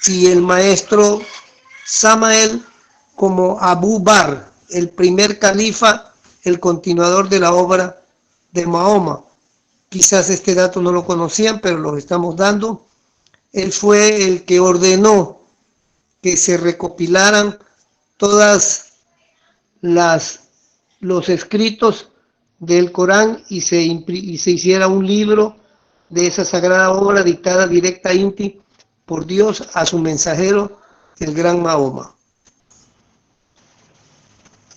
y el maestro Samael como Abu Bakr, el primer califa, el continuador de la obra de Mahoma. Quizás este dato no lo conocían, pero lo estamos dando. Él fue el que ordenó que se recopilaran todas los escritos del Corán y se hiciera un libro de esa sagrada obra dictada directamente por Dios a su mensajero, el gran Mahoma.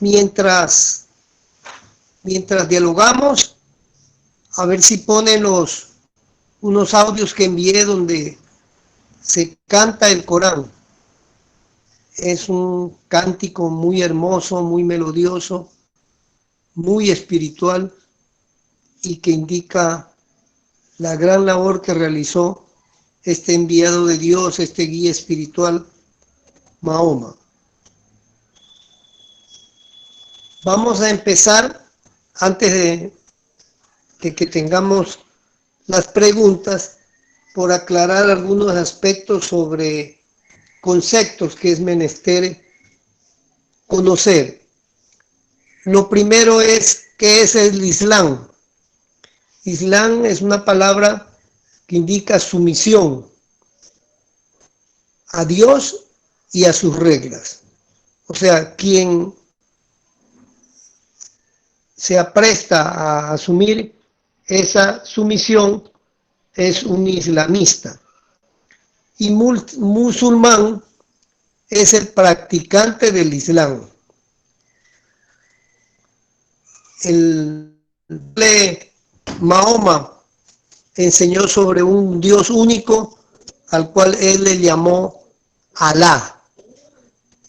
Mientras dialogamos, a ver si ponen unos audios que envié donde se canta el Corán. Es un cántico muy hermoso, muy melodioso, muy espiritual y que indica la gran labor que realizó este enviado de Dios, este guía espiritual, Mahoma. Vamos a empezar, antes de que tengamos las preguntas, por aclarar algunos aspectos sobre conceptos que es menester conocer. Lo primero es, ¿qué es el Islam? Islam es una palabra que indica sumisión a Dios y a sus reglas. O sea, quien se apresta a asumir esa sumisión es un islamista. Y musulmán es el practicante del Islam. Mahoma enseñó sobre un Dios único al cual él le llamó Alá.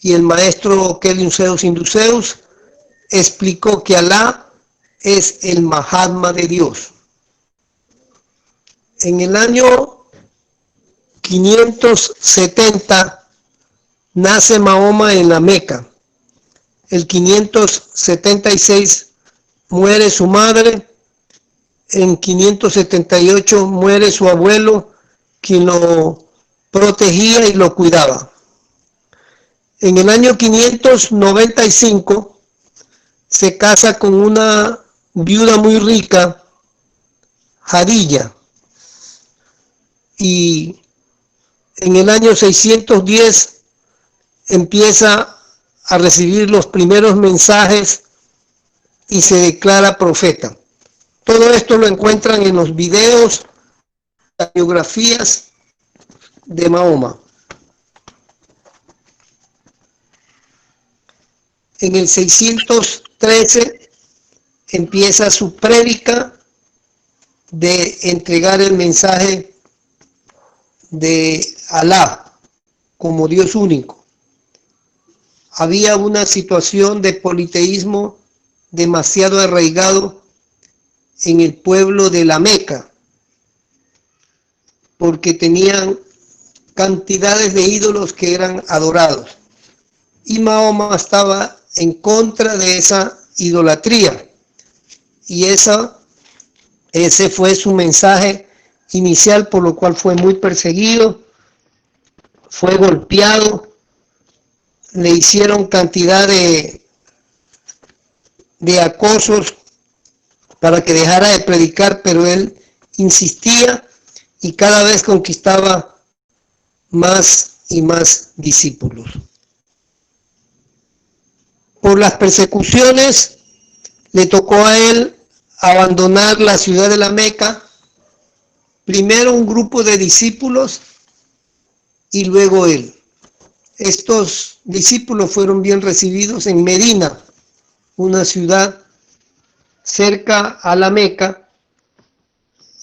Y el maestro Kelly Zeus Induceus explicó que Alá es el Mahatma de Dios. En el año 570 nace Mahoma en la Meca. El 576 muere su madre. En 578 muere su abuelo, quien lo protegía y lo cuidaba. En el año 595 se casa con una viuda muy rica, Jadilla, y en el año 610 empieza a recibir los primeros mensajes y se declara profeta. Todo esto lo encuentran en los videos, las biografías de Mahoma. En el 613 empieza su prédica de entregar el mensaje de Alá como Dios único. Había una situación de politeísmo demasiado arraigado en el pueblo de la Meca, porque tenían cantidades de ídolos que eran adorados. Y Mahoma estaba en contra de esa idolatría. Y ese fue su mensaje inicial, por lo cual fue muy perseguido, fue golpeado, le hicieron cantidad de acosos para que dejara de predicar, pero él insistía y cada vez conquistaba más y más discípulos. Por las persecuciones le tocó a él abandonar la ciudad de la Meca, primero un grupo de discípulos y luego él. Estos discípulos fueron bien recibidos en Medina, una ciudad cerca a la Meca,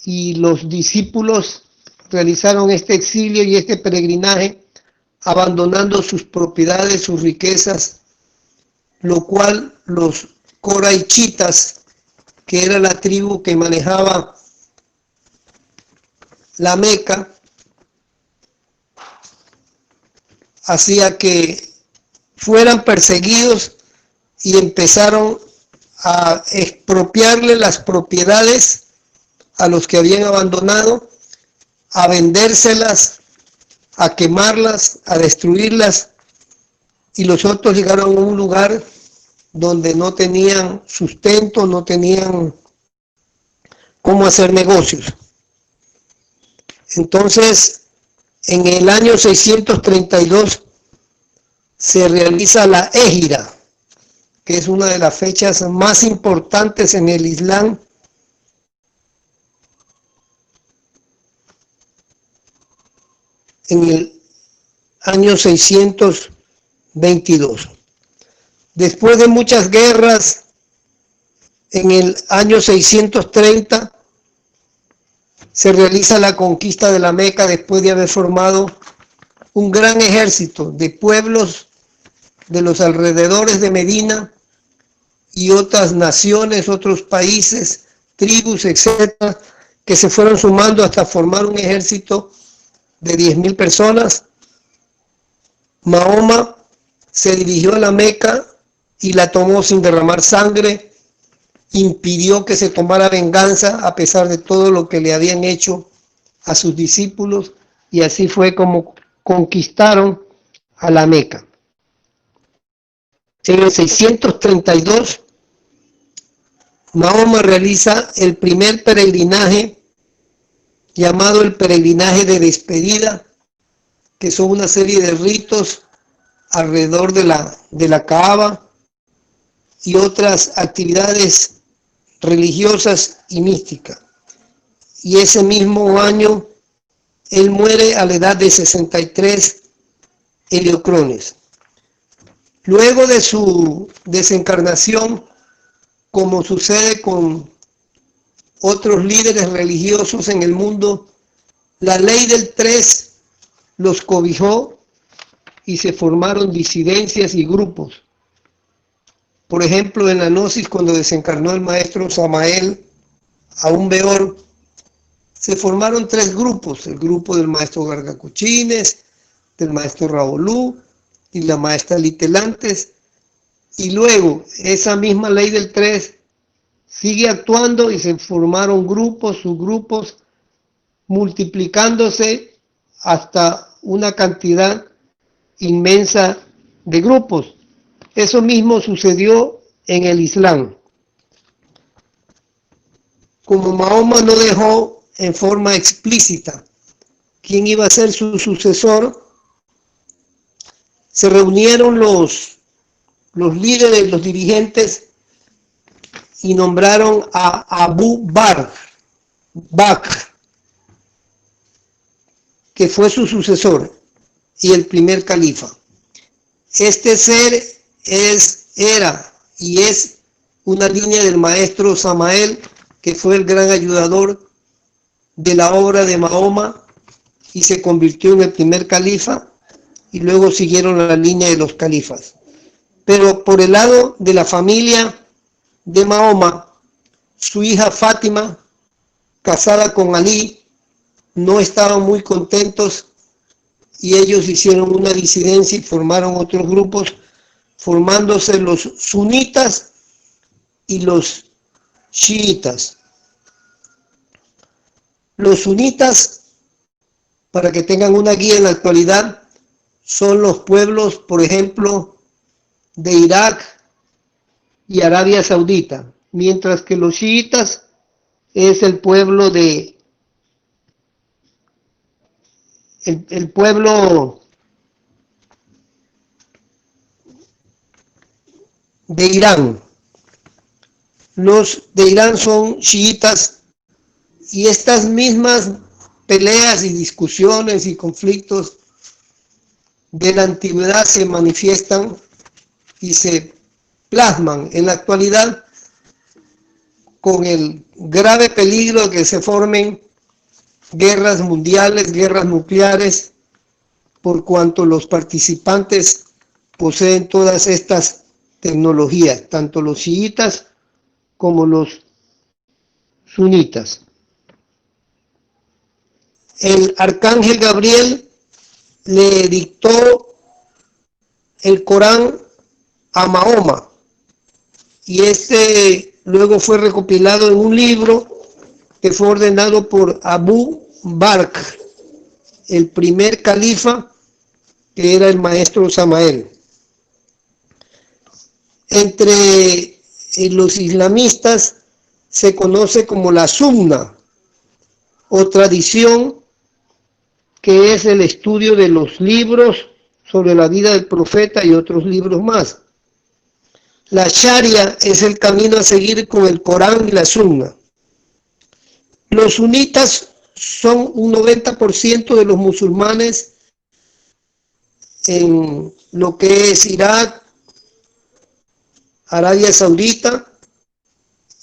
y los discípulos realizaron este exilio y este peregrinaje abandonando sus propiedades, sus riquezas, lo cual los coraichitas, que era la tribu que manejaba la Meca, hacía que fueran perseguidos y empezaron a expropiarle las propiedades a los que habían abandonado, a vendérselas a quemarlas, a destruirlas, y los otros llegaron a un lugar donde no tenían sustento, no tenían cómo hacer negocios. Entonces, en el año 632 se realiza la Égira, que es una de las fechas más importantes en el Islam. En el año 622. Después de muchas guerras, en el año 630 se realiza la conquista de la Meca después de haber formado un gran ejército de pueblos de los alrededores de Medina y otras naciones, otros países, tribus, etcétera, que se fueron sumando hasta formar un ejército de 10.000 personas. Mahoma se dirigió a la Meca y la tomó sin derramar sangre, impidió que se tomara venganza a pesar de todo lo que le habían hecho a sus discípulos, y así fue como conquistaron a la Meca. En el 632, Mahoma realiza el primer peregrinaje llamado el peregrinaje de despedida, que son una serie de ritos alrededor de la Kaaba y otras actividades religiosas y místicas. Y ese mismo año él muere a la edad de 63 heliocrones. Luego de su desencarnación, como sucede con otros líderes religiosos en el mundo, la ley del 3 los cobijó y se formaron disidencias y grupos. Por ejemplo, en la Gnosis, cuando desencarnó el maestro Samael Aún Beor, se formaron 3 grupos: el grupo del maestro Gargacuchines, del maestro Raolú y la maestra Litelantes, y luego esa misma ley del 3 sigue actuando y se formaron grupos, subgrupos, multiplicándose hasta una cantidad inmensa de grupos. Eso mismo sucedió en el Islam. Como Mahoma no dejó en forma explícita quién iba a ser su sucesor, se reunieron los líderes, los dirigentes, y nombraron a Abu Bakr, que fue su sucesor y el primer califa. Este ser era y es una línea del maestro Samael, que fue el gran ayudador de la obra de Mahoma y se convirtió en el primer califa, y luego siguieron la línea de los califas. Pero por el lado de la familia de Mahoma, su hija Fátima, casada con Ali, no estaban muy contentos y ellos hicieron una disidencia y formaron otros grupos, formándose los sunitas y los chiitas. Los sunitas, para que tengan una guía en la actualidad, son los pueblos, por ejemplo, de Irak y Arabia Saudita, mientras que los chiitas es el pueblo de el pueblo de Irán. Los de Irán son chiitas, y estas mismas peleas y discusiones y conflictos de la antigüedad se manifiestan y se plasman en la actualidad, con el grave peligro de que se formen guerras mundiales, guerras nucleares, por cuanto los participantes poseen todas estas tecnologías, tanto los chiitas como los sunitas. El arcángel Gabriel le dictó el Corán a Mahoma, y este luego fue recopilado en un libro que fue ordenado por Abu Bakr, el primer califa, que era el maestro Samael. Entre los islamistas se conoce como la sunna, o tradición, que es el estudio de los libros sobre la vida del profeta y otros libros más. La Sharia es el camino a seguir con el Corán y la Sunna. Los sunitas son un 90% de los musulmanes en lo que es Irak, Arabia Saudita,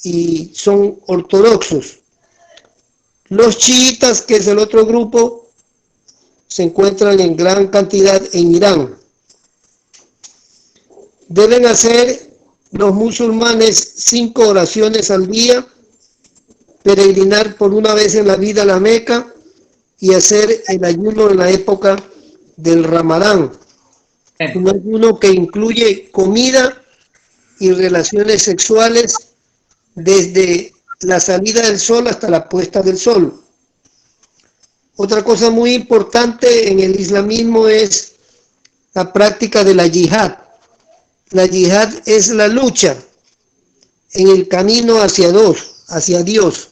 y son ortodoxos. Los chiitas, que es el otro grupo, se encuentran en gran cantidad en Irán. Deben hacer los musulmanes 5 oraciones al día, peregrinar por una vez en la vida a la Meca y hacer el ayuno en la época del Ramadán. Un ayuno que incluye comida y relaciones sexuales desde la salida del sol hasta la puesta del sol. Otra cosa muy importante en el islamismo es la práctica de la yihad. La yihad es la lucha en el camino hacia Dios,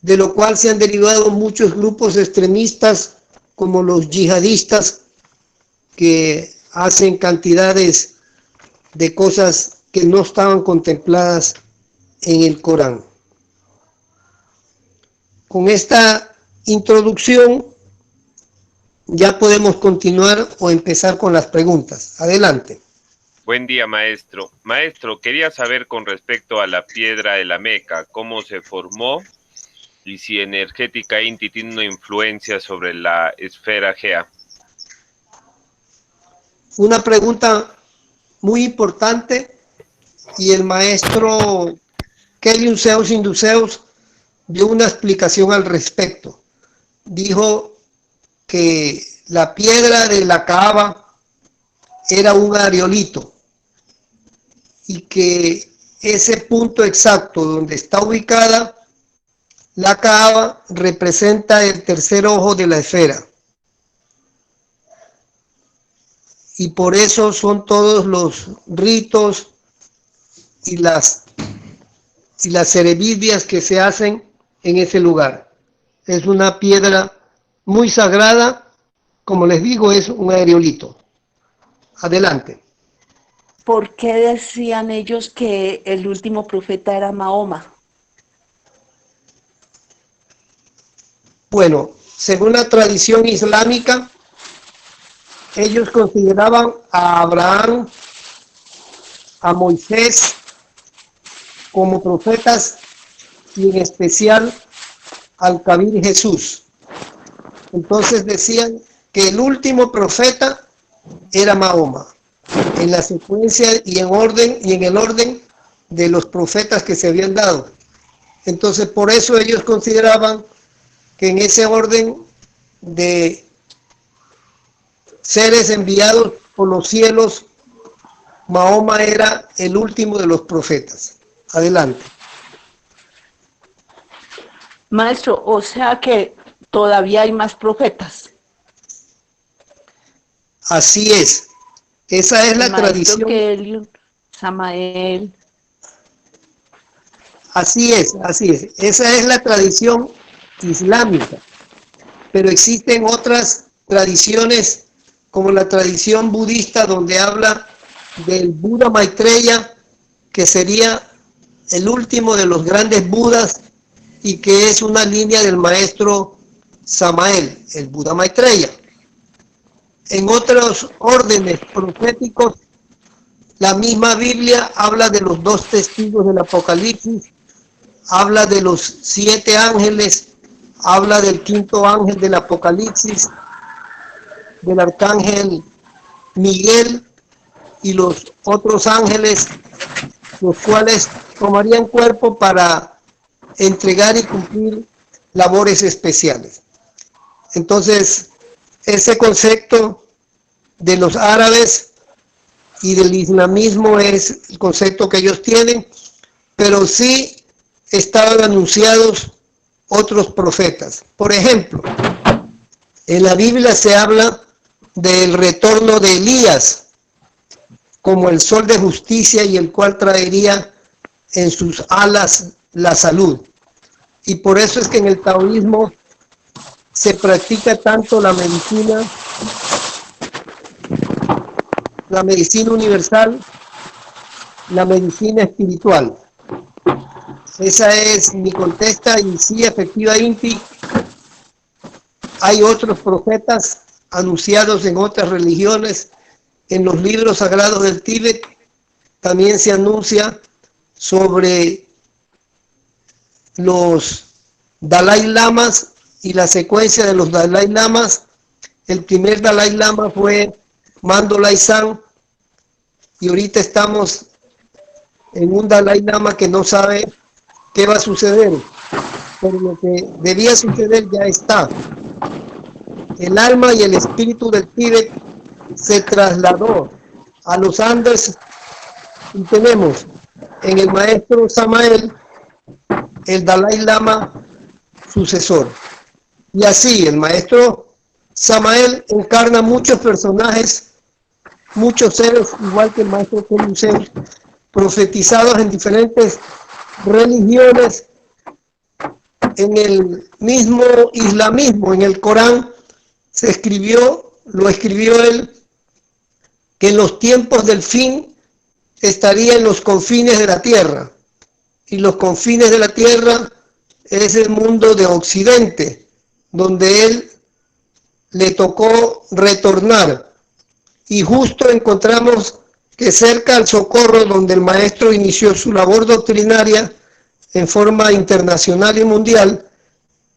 de lo cual se han derivado muchos grupos extremistas como los yihadistas, que hacen cantidades de cosas que no estaban contempladas en el Corán. Con esta introducción ya podemos continuar o empezar con las preguntas. Adelante. Buen día, maestro. Maestro, quería saber con respecto a la piedra de la Meca, cómo se formó y si Energética Inti tiene una influencia sobre la esfera Gea. Una pregunta muy importante, y el maestro Kelly Zeus Induceus dio una explicación al respecto. Dijo que la piedra de la Kaaba era un areolito y que ese punto exacto donde está ubicada la Kaaba representa el tercer ojo de la esfera. Y por eso son todos los ritos y las ceremonias que se hacen en ese lugar. Es una piedra muy sagrada, como les digo, es un areolito. Adelante. ¿Por qué decían ellos que el último profeta era Mahoma? Bueno, según la tradición islámica, ellos consideraban a Abraham, a Moisés como profetas, y en especial al Kabir Jesús. Entonces decían que el último profeta era Mahoma, en la secuencia y en el orden de los profetas que se habían dado. Entonces por eso ellos consideraban que en ese orden de seres enviados por los cielos, Mahoma era el último de los profetas. Adelante. Maestro, o sea que todavía hay más profetas. Así es. Esa es la tradición. Kelly, Samael. Así es, así es. Esa es la tradición islámica. Pero existen otras tradiciones, como la tradición budista, donde habla del Buda Maitreya, que sería el último de los grandes Budas y que es una línea del maestro Samael, el Buda Maitreya. En otros órdenes proféticos, la misma Biblia habla de los 2 testigos del Apocalipsis, habla de los 7 ángeles, habla del 5º ángel del Apocalipsis, del arcángel Miguel y los otros ángeles, los cuales tomarían cuerpo para entregar y cumplir labores especiales. Entonces, ese concepto de los árabes y del islamismo es el concepto que ellos tienen, pero sí estaban anunciados otros profetas. Por ejemplo, En la Biblia se habla del retorno de Elías como el sol de justicia y el cual traería en sus alas la salud. Y por eso es que en el taoísmo se practica tanto la medicina universal, la medicina espiritual. Esa es mi contesta, y sí, efectivamente, hay otros profetas anunciados en otras religiones. En los libros sagrados del Tíbet también se anuncia sobre los Dalai Lamas y la secuencia de los Dalai Lamas. El primer Dalai Lama fue Mandalay San, y ahorita estamos en un Dalai Lama que no sabe qué va a suceder, pero lo que debía suceder ya está. El alma y el espíritu del Tíbet se trasladó a los Andes, y tenemos en el maestro Samael el Dalai Lama sucesor. Y así el maestro Samael encarna muchos personajes, muchos seres, igual que el maestro Kelusel, profetizados en diferentes religiones. En el mismo islamismo, en el Corán, lo escribió él, que en los tiempos del fin estaría en los confines de la tierra, y los confines de la tierra es el mundo de Occidente, donde él le tocó retornar, y justo encontramos que cerca al Socorro, donde el maestro inició su labor doctrinaria en forma internacional y mundial,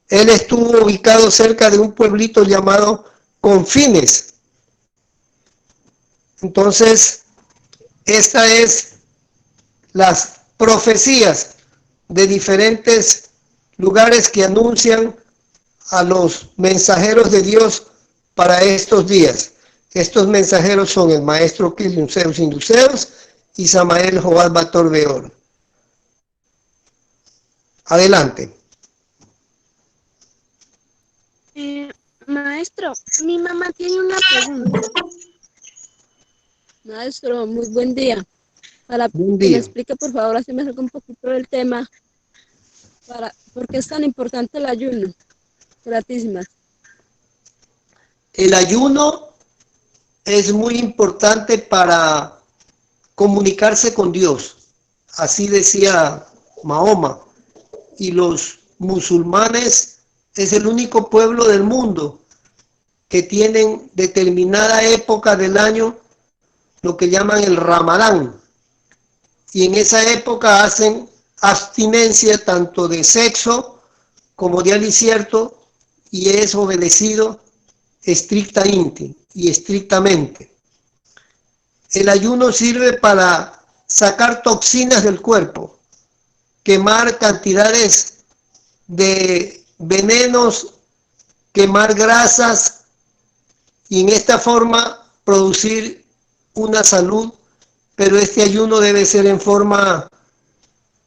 él estuvo ubicado cerca de un pueblito llamado Confines. Entonces, esta es las profecías de diferentes lugares que anuncian a los mensajeros de Dios para estos días. Estos mensajeros son el maestro Kiliunseus Induseus y Samael Joad Bator Beor. Adelante. Maestro, mi mamá tiene una pregunta. Maestro, muy buen día. Para Buen que día. me explique, por favor, así me acerca un poquito del tema. ¿Por qué es tan importante el ayuno? Gratísimas. El ayuno es muy importante para comunicarse con Dios. Así decía Mahoma. Y los musulmanes es el único pueblo del mundo que tienen determinada época del año lo que llaman el Ramadán. Y en esa época hacen abstinencia tanto de sexo como de alicierto, y es obedecido estrictamente y estrictamente. El ayuno sirve para sacar toxinas del cuerpo, quemar cantidades de venenos, quemar grasas, y en esta forma producir una salud. Pero este ayuno debe ser en forma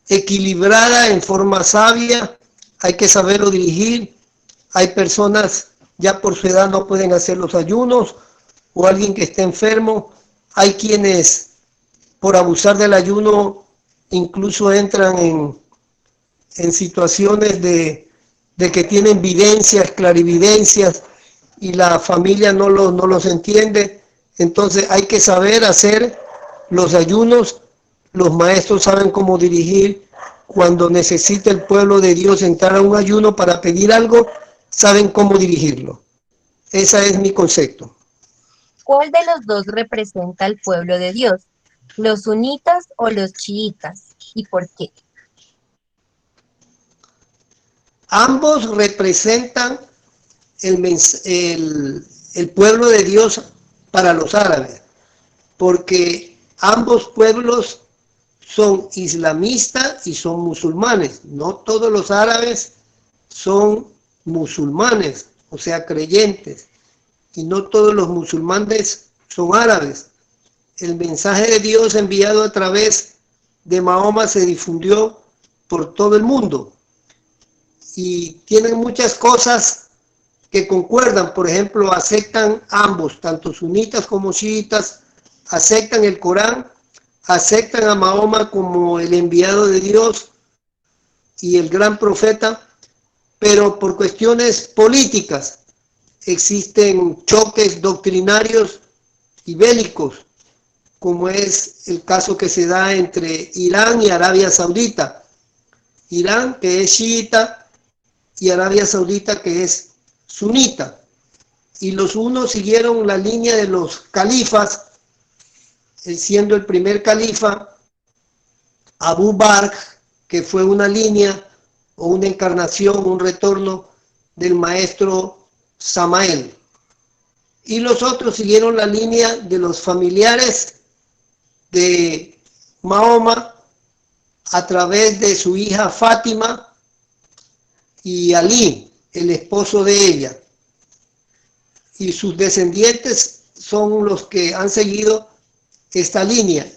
equilibrada, en forma sabia. Hay que saberlo dirigir. Hay personas ya por su edad no pueden hacer los ayunos, o alguien que esté enfermo. Hay quienes por abusar del ayuno incluso entran en situaciones de que tienen videncias, clarividencias, y la familia no los entiende. Entonces hay que saber hacer los ayunos. Los maestros saben cómo dirigir. Cuando necesita el pueblo de Dios entrar a un ayuno para pedir algo, saben cómo dirigirlo. Ese es mi concepto. ¿Cuál de los dos representa al pueblo de Dios? ¿Los sunitas o los chiitas? ¿Y por qué? Ambos representan el pueblo de Dios para los árabes, porque ambos pueblos son islamistas y son musulmanes. No todos los árabes son musulmanes, o sea, creyentes, y no todos los musulmanes son árabes. El mensaje de Dios enviado a través de Mahoma se difundió por todo el mundo, y tienen muchas cosas que concuerdan, por ejemplo, aceptan ambos, tanto sunitas como chiitas, aceptan el Corán, aceptan a Mahoma como el enviado de Dios y el gran profeta, pero por cuestiones políticas existen choques doctrinarios y bélicos, como es el caso que se da entre Irán y Arabia Saudita. Irán, que es chiita, y Arabia Saudita, que es sunita. Y los unos siguieron la línea de los califas, siendo el primer califa Abu Bakr, que fue una línea o una encarnación, un retorno del maestro Samael. Y los otros siguieron la línea de los familiares de Mahoma a través de su hija Fátima y Ali, el esposo de ella. Y sus descendientes son los que han seguido esta línea.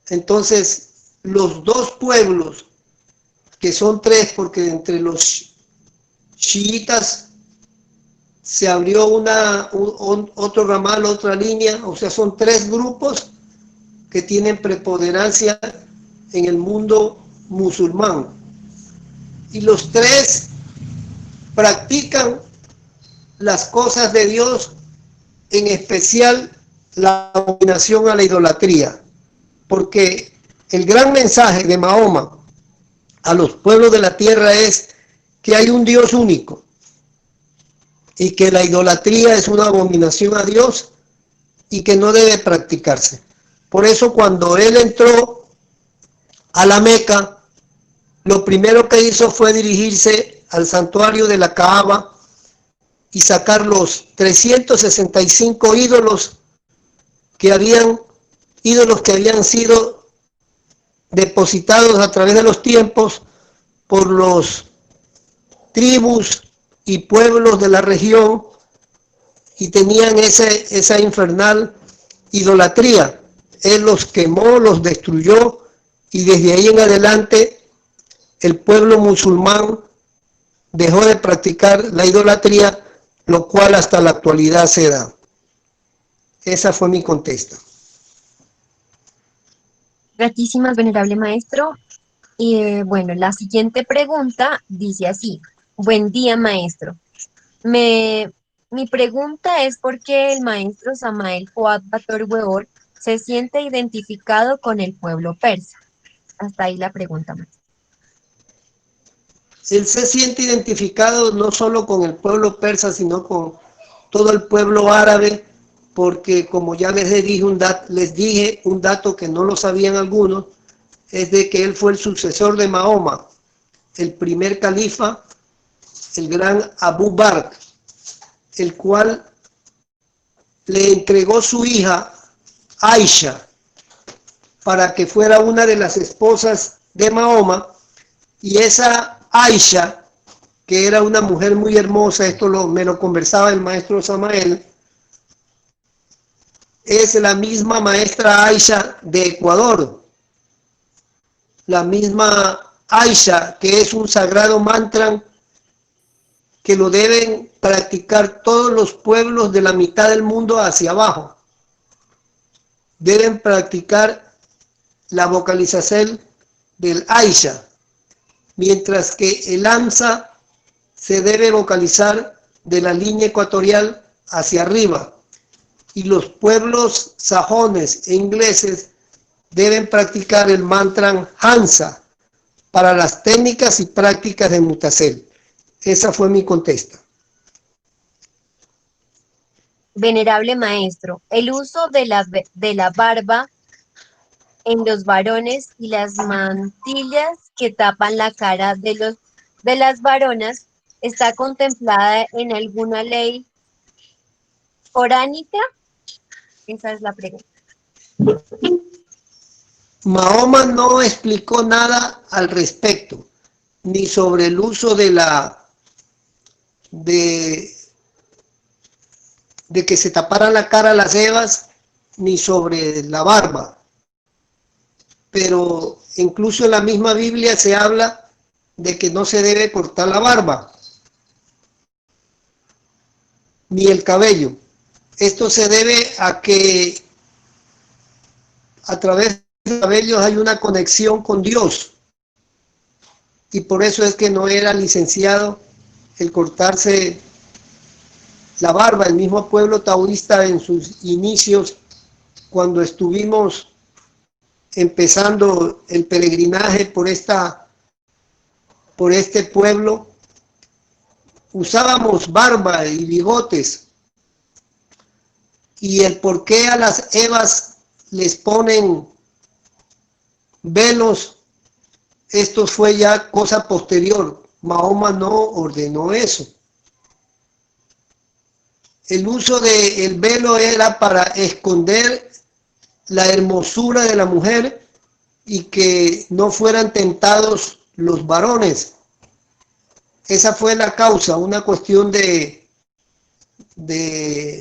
Entonces, los dos pueblos, que son tres, porque entre los chiitas se abrió otro ramal, otra línea, o sea, son tres grupos que tienen preponderancia en el mundo musulmán. Y los tres practican las cosas de Dios, en especial la abominación a la idolatría, porque el gran mensaje de Mahoma a los pueblos de la tierra es que hay un Dios único y que la idolatría es una abominación a Dios y que no debe practicarse. Por eso cuando él entró a la Meca, lo primero que hizo fue dirigirse al santuario de la Kaaba y sacar los 365 ídolos que habían sido depositados a través de los tiempos por los tribus y pueblos de la región, y tenían esa infernal idolatría. Él los quemó, los destruyó, y desde ahí en adelante el pueblo musulmán dejó de practicar la idolatría, lo cual hasta la actualidad se da. Esa fue mi contesta. Gratísimas, venerable maestro. Y bueno, la siguiente pregunta dice así: buen día, maestro. Mi pregunta es por qué el maestro Samael Fuad Bator Weor se siente identificado con el pueblo persa. Hasta ahí la pregunta, maestro. Él se siente identificado no solo con el pueblo persa, sino con todo el pueblo árabe, porque como ya les dije un dato que no lo sabían algunos, es de que él fue el sucesor de Mahoma, el primer califa, el gran Abu Bakr, el cual le entregó su hija Aisha para que fuera una de las esposas de Mahoma, y esa Aisha, que era una mujer muy hermosa, me lo conversaba el maestro Samael, es la misma maestra Aisha de Ecuador, la misma Aisha que es un sagrado mantra que lo deben practicar todos los pueblos de la mitad del mundo hacia abajo. Deben practicar la vocalización del Aisha, mientras que el Hamza se debe vocalizar de la línea ecuatorial hacia arriba, y los pueblos sajones e ingleses deben practicar el mantra Hansa para las técnicas y prácticas de Mutasel. Esa fue mi contesta. Venerable maestro, el uso de la barba en los varones y las mantillas que tapan la cara de las varonas está contemplada en alguna ley coránica. Esa es la pregunta. Mahoma no explicó nada al respecto, ni sobre el uso de que se tapara la cara las evas, ni sobre la barba. Pero incluso en la misma Biblia se habla de que no se debe cortar la barba. ni el cabello. Esto se debe a que a través de los cabellos hay una conexión con Dios. Y por eso es que no era licenciado el cortarse la barba. El mismo pueblo taoísta en sus inicios, cuando estuvimos empezando el peregrinaje por este pueblo, usábamos barba y bigotes. Y el por qué a las evas les ponen velos, esto fue ya cosa posterior. Mahoma no ordenó eso. El uso del velo era para esconder la hermosura de la mujer y que no fueran tentados los varones. Esa fue la causa, una cuestión de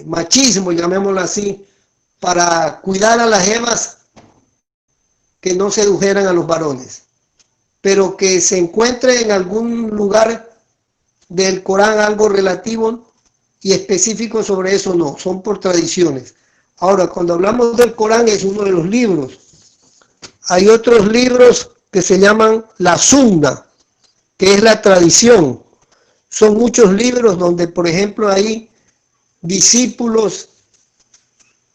machismo, llamémoslo así, para cuidar a las evas que no sedujeran a los varones. Pero que se encuentre en algún lugar del Corán algo relativo y específico sobre eso, no, son por tradiciones. Ahora, cuando hablamos del Corán, es uno de los libros. Hay otros libros que se llaman la Sunna, que es la tradición. Son muchos libros donde, por ejemplo, ahí discípulos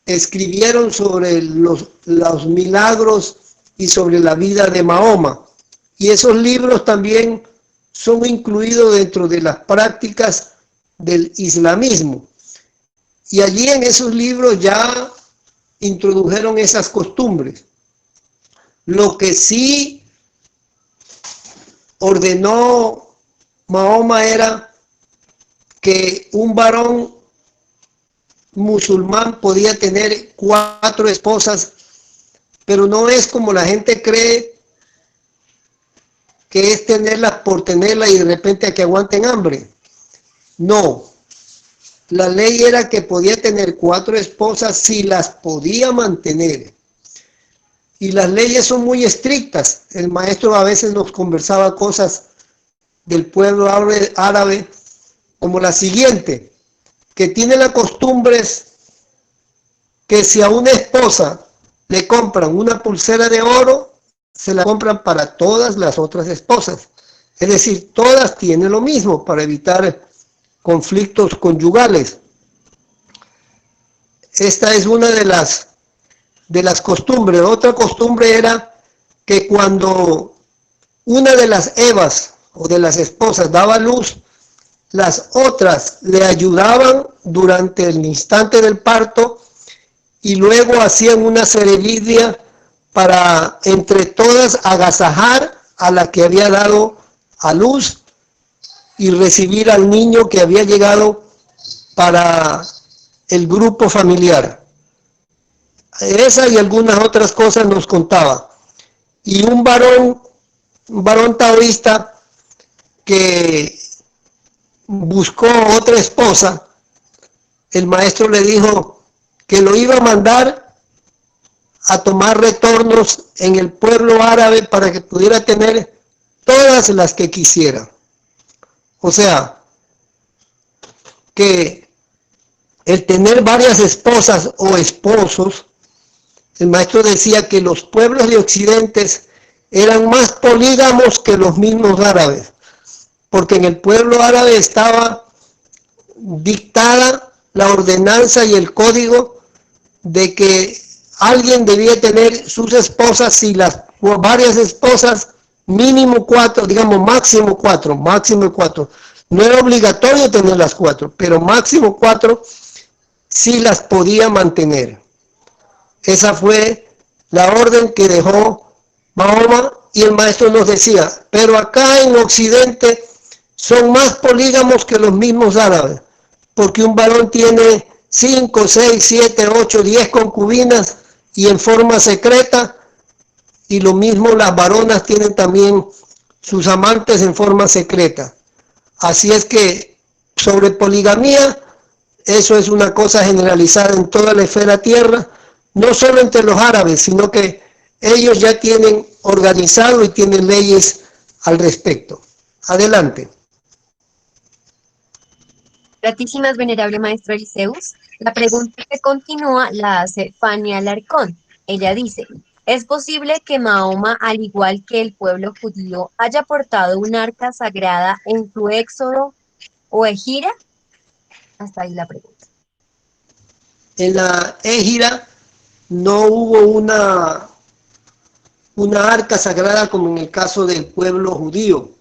escribieron sobre los milagros y sobre la vida de Mahoma. Y esos libros también son incluidos dentro de las prácticas del islamismo. Y allí en esos libros ya introdujeron esas costumbres. Lo que sí ordenó Mahoma era que un varón musulmán podía tener 4 esposas, pero no es como la gente cree, que es tenerlas por tenerlas y de repente a que aguanten hambre. No, la ley era que podía tener 4 esposas si las podía mantener. Y las leyes son muy estrictas. El maestro a veces nos conversaba cosas del pueblo árabe como la siguiente, que tiene la costumbre que si a una esposa le compran una pulsera de oro, se la compran para todas las otras esposas. Es decir, todas tienen lo mismo para evitar conflictos conyugales. Esta es una de las costumbres. Otra costumbre era que cuando una de las evas o de las esposas daba luz, las otras le ayudaban durante el instante del parto y luego hacían una ceremonia para entre todas agasajar a la que había dado a luz y recibir al niño que había llegado para el grupo familiar. Esa y algunas otras cosas nos contaba. Y un varón taoísta que buscó otra esposa, el maestro le dijo que lo iba a mandar a tomar retornos en el pueblo árabe para que pudiera tener todas las que quisiera. O sea, que el tener varias esposas o esposos, el maestro decía que los pueblos de Occidente eran más polígamos que los mismos árabes, porque en el pueblo árabe estaba dictada la ordenanza y el código de que alguien debía tener sus esposas y las varias esposas, mínimo 4, digamos máximo 4. No era obligatorio tener las 4, pero máximo 4 sí las podía mantener. Esa fue la orden que dejó Mahoma y el maestro nos decía, pero acá en Occidente son más polígamos que los mismos árabes, porque un varón tiene 5, 6, 7, 8, 10 concubinas y en forma secreta, y lo mismo las varonas tienen también sus amantes en forma secreta. Así es que sobre poligamía, eso es una cosa generalizada en toda la esfera tierra, no solo entre los árabes, sino que ellos ya tienen organizado y tienen leyes al respecto. Adelante. Gratísimas, venerable maestro Eliseus. La pregunta que continúa la hace Fanny Alarcón. Ella dice, ¿es posible que Mahoma, al igual que el pueblo judío, haya portado un arca sagrada en su éxodo o egira? Hasta ahí la pregunta. En la égira no hubo una arca sagrada como en el caso del pueblo judío.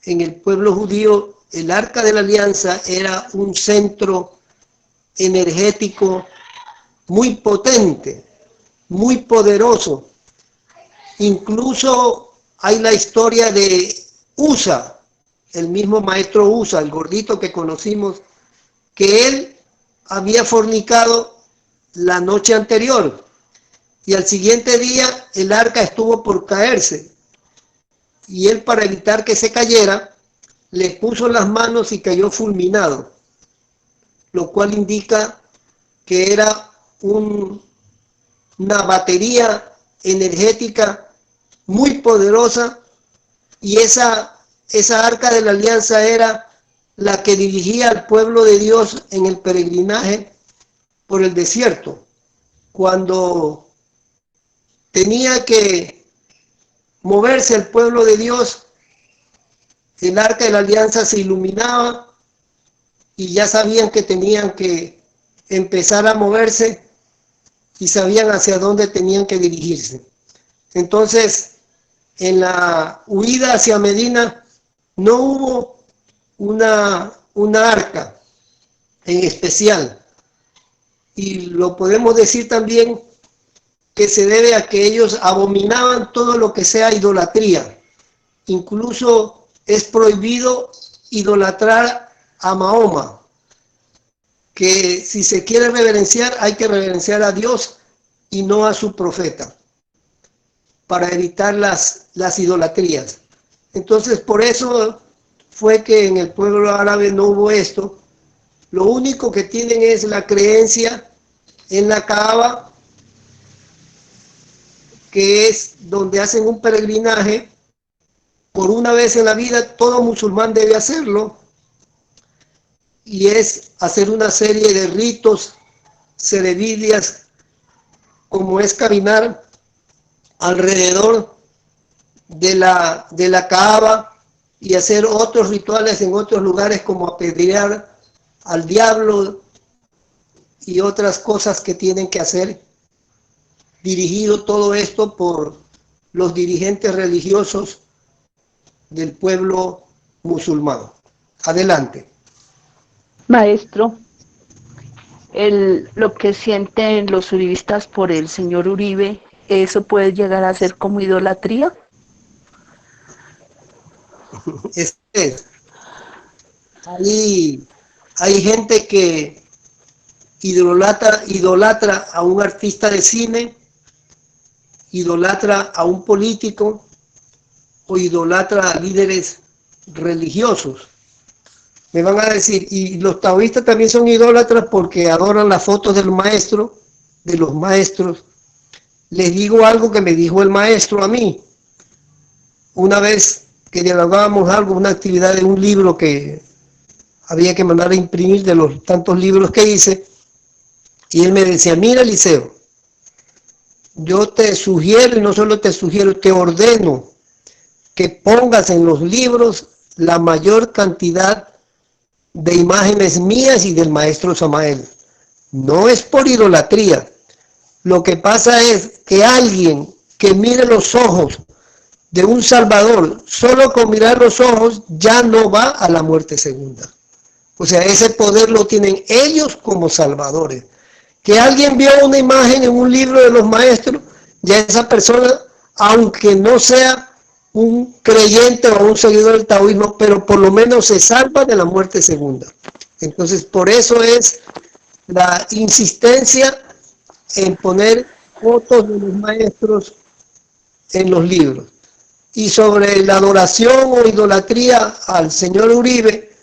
En el pueblo judío, el arca de la alianza era un centro energético muy potente, muy poderoso. Incluso hay la historia de Usa, el mismo maestro Usa, el gordito que conocimos, que él había fornicado la noche anterior y al siguiente día el arca estuvo por caerse y él, para evitar que se cayera, le puso las manos y cayó fulminado, lo cual indica que era una batería energética muy poderosa, y esa arca de la alianza era la que dirigía al pueblo de Dios en el peregrinaje por el desierto. Cuando tenía que moverse el pueblo de Dios, el arca de la alianza se iluminaba y ya sabían que tenían que empezar a moverse y sabían hacia dónde tenían que dirigirse. Entonces, en la huida hacia Medina no hubo una arca en especial, y lo podemos decir también que se debe a que ellos abominaban todo lo que sea idolatría. Incluso es prohibido idolatrar a Mahoma, que si se quiere reverenciar hay que reverenciar a Dios y no a su profeta, para evitar las idolatrías. Entonces, por eso fue que en el pueblo árabe no hubo esto. Lo único que tienen es la creencia en la Kaaba, que es donde hacen un peregrinaje por una vez en la vida. Todo musulmán debe hacerlo, y es hacer una serie de ritos, ceremonias, como es caminar alrededor de la Kaaba y hacer otros rituales en otros lugares, como apedrear al diablo y otras cosas que tienen que hacer, dirigido todo esto por los dirigentes religiosos del pueblo musulmán. Adelante. Maestro, lo que sienten los uribistas por el señor Uribe, ¿eso puede llegar a ser como idolatría? Hay gente que idolatra a un artista de cine, idolatra a un político o idolatra a líderes religiosos. Me van a decir, y los taoístas también son idólatras porque adoran las fotos del maestro, de los maestros. Les digo algo que me dijo el maestro a mí. Una vez que dialogábamos algo, una actividad de un libro que había que mandar a imprimir, de los tantos libros que hice, y él me decía, mira, Eliseo, yo te sugiero, y no solo te sugiero, te ordeno que pongas en los libros la mayor cantidad de imágenes mías y del maestro Samael. No es por idolatría. Lo que pasa es que alguien que mire los ojos de un Salvador, solo con mirar los ojos, ya no va a la muerte segunda. O sea, ese poder lo tienen ellos como salvadores. Que alguien vio una imagen en un libro de los maestros, ya esa persona, aunque no sea un creyente o un seguidor del taoísmo, pero por lo menos se salva de la muerte segunda. Entonces, por eso es la insistencia en poner fotos de los maestros en los libros. Y sobre la adoración o idolatría al señor Uribe,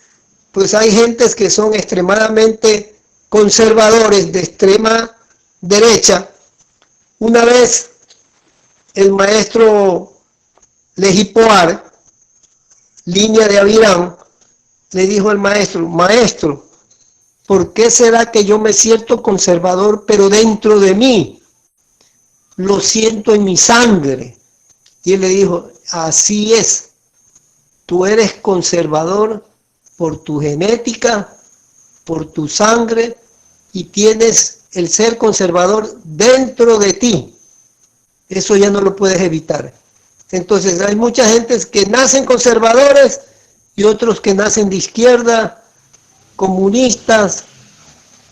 pues hay gentes que son extremadamente conservadores, de extrema derecha. Una vez el maestro Lejipoar, línea de Avirán, le dijo al maestro, ¿por qué será que yo me siento conservador, pero dentro de mí lo siento en mi sangre? Y él le dijo, así es, tú eres conservador por tu genética, por tu sangre, y tienes el ser conservador dentro de ti. Eso ya no lo puedes evitar. Entonces hay mucha gente que nacen conservadores y otros que nacen de izquierda, comunistas,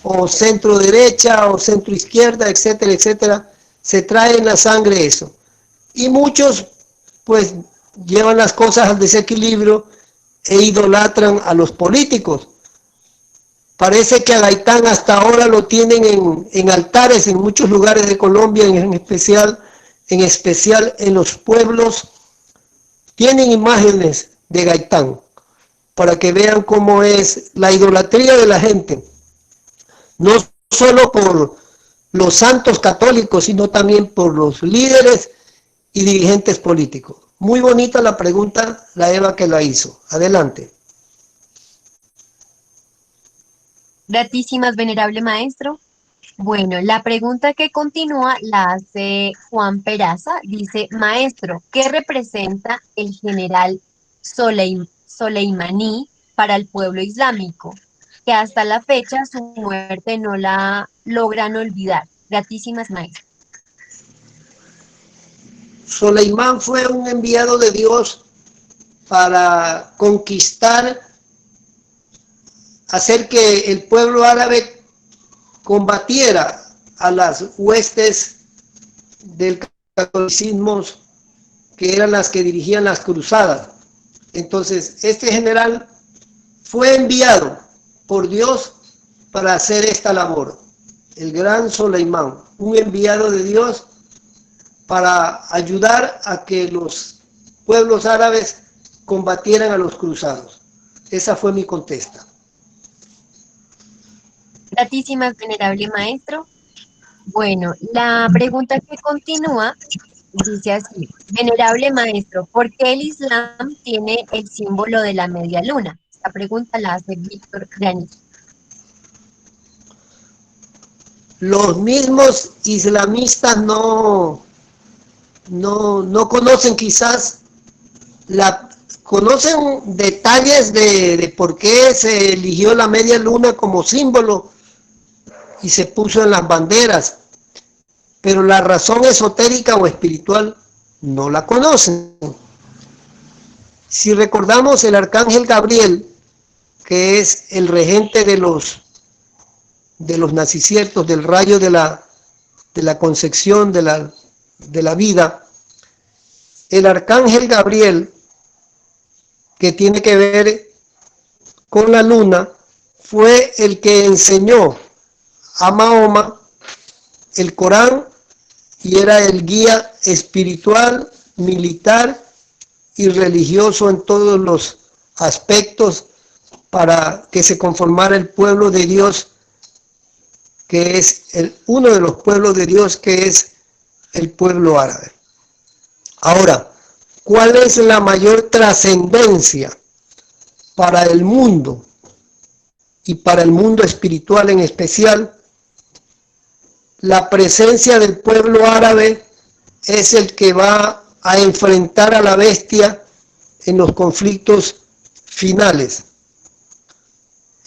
o centro derecha, o centro izquierda, etcétera, etcétera. Se trae en la sangre eso. Y muchos, pues, llevan las cosas al desequilibrio e idolatran a los políticos. Parece que a Gaitán hasta ahora lo tienen en altares en muchos lugares de Colombia, en especial en los pueblos, tienen imágenes de Gaitán, para que vean cómo es la idolatría de la gente, no solo por los santos católicos, sino también por los líderes y dirigentes políticos. Muy bonita la pregunta, la Eva que la hizo. Adelante. Gratísimas, venerable maestro. Bueno, la pregunta que continúa la hace Juan Peraza. Dice, maestro, ¿qué representa el general Soleimani para el pueblo islámico? Que hasta la fecha su muerte no la logran olvidar. Gratísimas, maestro. Soleimán fue un enviado de Dios para conquistar, hacer que el pueblo árabe combatiera a las huestes del catolicismo, que eran las que dirigían las cruzadas. Entonces, este general fue enviado por Dios para hacer esta labor. El gran Soleimán, un enviado de Dios para ayudar a que los pueblos árabes combatieran a los cruzados. Esa fue mi contesta. Gratísimas, venerable maestro. Bueno, la pregunta que continúa dice así, venerable maestro, ¿por qué el Islam tiene el símbolo de la media luna? Esta pregunta la hace Víctor Granillo. Los mismos islamistas no conocen quizás, conocen detalles de por qué se eligió la media luna como símbolo y se puso en las banderas, pero la razón esotérica o espiritual no la conocen. Si recordamos, el arcángel Gabriel, que es el regente de los naciciertos, del rayo de la concepción de la vida, el arcángel Gabriel, que tiene que ver con la luna, fue el que enseñó a Mahoma el Corán y era el guía espiritual, militar y religioso en todos los aspectos para que se conformara el pueblo de Dios, que es uno de los pueblos de Dios, que es el pueblo árabe. Ahora, ¿cuál es la mayor trascendencia para el mundo y para el mundo espiritual en especial? La presencia del pueblo árabe es el que va a enfrentar a la bestia en los conflictos finales.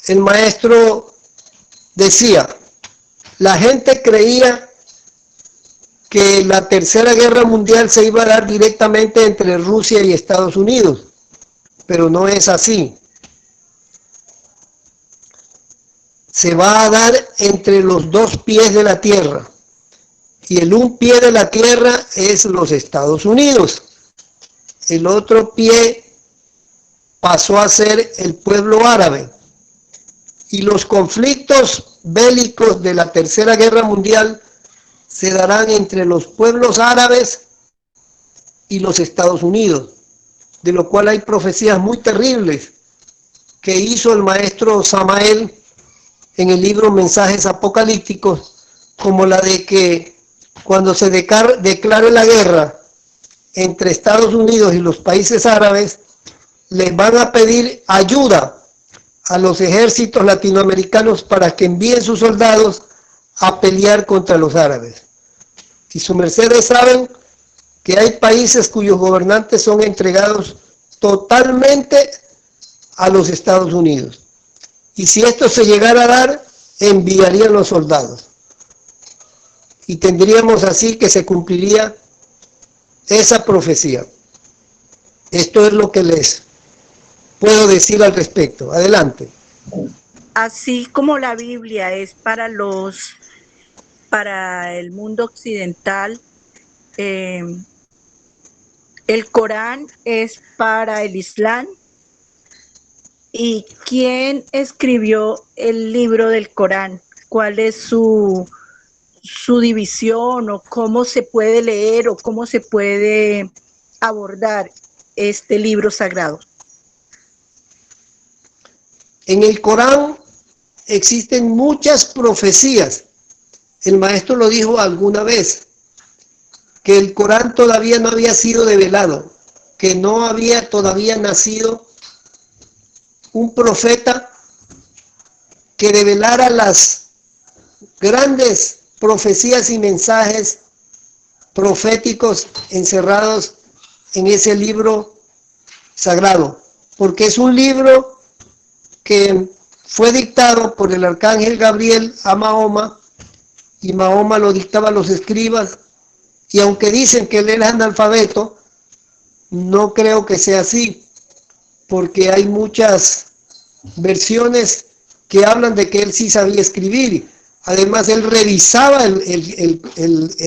El maestro decía, la gente creía que la Tercera Guerra Mundial se iba a dar directamente entre Rusia y Estados Unidos, pero no es así. Se va a dar entre los dos pies de la tierra, y el un pie de la tierra es los Estados Unidos, el otro pie pasó a ser el pueblo árabe, y los conflictos bélicos de la Tercera Guerra Mundial se darán entre los pueblos árabes y los Estados Unidos, de lo cual hay profecías muy terribles que hizo el maestro Samael en el libro Mensajes Apocalípticos, como la de que cuando se declare la guerra entre Estados Unidos y los países árabes, les van a pedir ayuda a los ejércitos latinoamericanos para que envíen sus soldados a pelear contra los árabes. Y sus mercedes saben que hay países cuyos gobernantes son entregados totalmente a los Estados Unidos. Y si esto se llegara a dar, enviarían los soldados. Y tendríamos así que se cumpliría esa profecía. Esto es lo que les puedo decir al respecto. Adelante. Así como la Biblia es para el mundo occidental, el Corán es para el Islam. ¿Y quién escribió el libro del Corán? ¿Cuál es su división, o cómo se puede leer o cómo se puede abordar este libro sagrado? En el Corán existen muchas profecías. El maestro lo dijo alguna vez, que el Corán todavía no había sido develado, que no había todavía nacido un profeta que develara las grandes profecías y mensajes proféticos encerrados en ese libro sagrado, porque es un libro que fue dictado por el arcángel Gabriel a Mahoma, y Mahoma lo dictaba a los escribas, y aunque dicen que él era analfabeto, no creo que sea así, porque hay muchas versiones que hablan de que él sí sabía escribir. Además, él revisaba el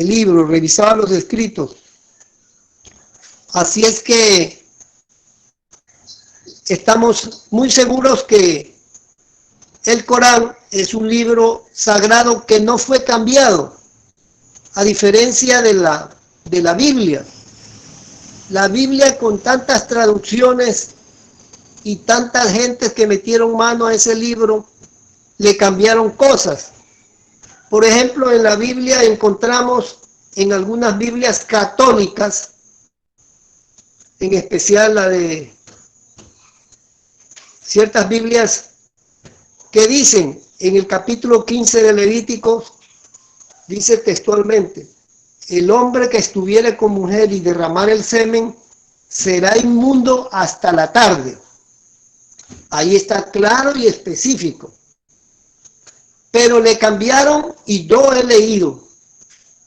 libro, revisaba los escritos. Así es que estamos muy seguros que el Corán es un libro sagrado que no fue cambiado, a diferencia de la Biblia. La Biblia, con tantas traducciones y tantas gentes que metieron mano a ese libro, le cambiaron cosas. Por ejemplo, en la Biblia encontramos, en algunas Biblias católicas, en especial la de ciertas Biblias, que dicen en el capítulo 15 de Levítico, dice textualmente: el hombre que estuviere con mujer y derramar el semen será inmundo hasta la tarde. Ahí está claro y específico. Pero le cambiaron, y yo he leído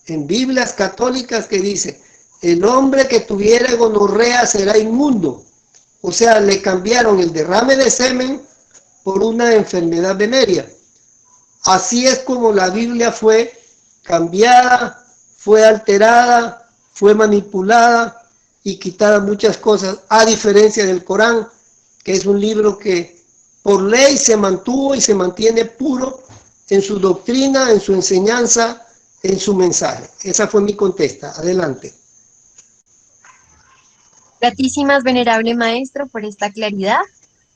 en Biblias católicas que dice: el hombre que tuviera gonorrea será inmundo. O sea, le cambiaron el derrame de semen por una enfermedad venérea. Así es como la Biblia fue cambiada, fue alterada, fue manipulada y quitada muchas cosas, a diferencia del Corán, que es un libro que por ley se mantuvo y se mantiene puro en su doctrina, en su enseñanza, en su mensaje. Esa fue mi contesta. Adelante. Gratísimas, venerable maestro, por esta claridad.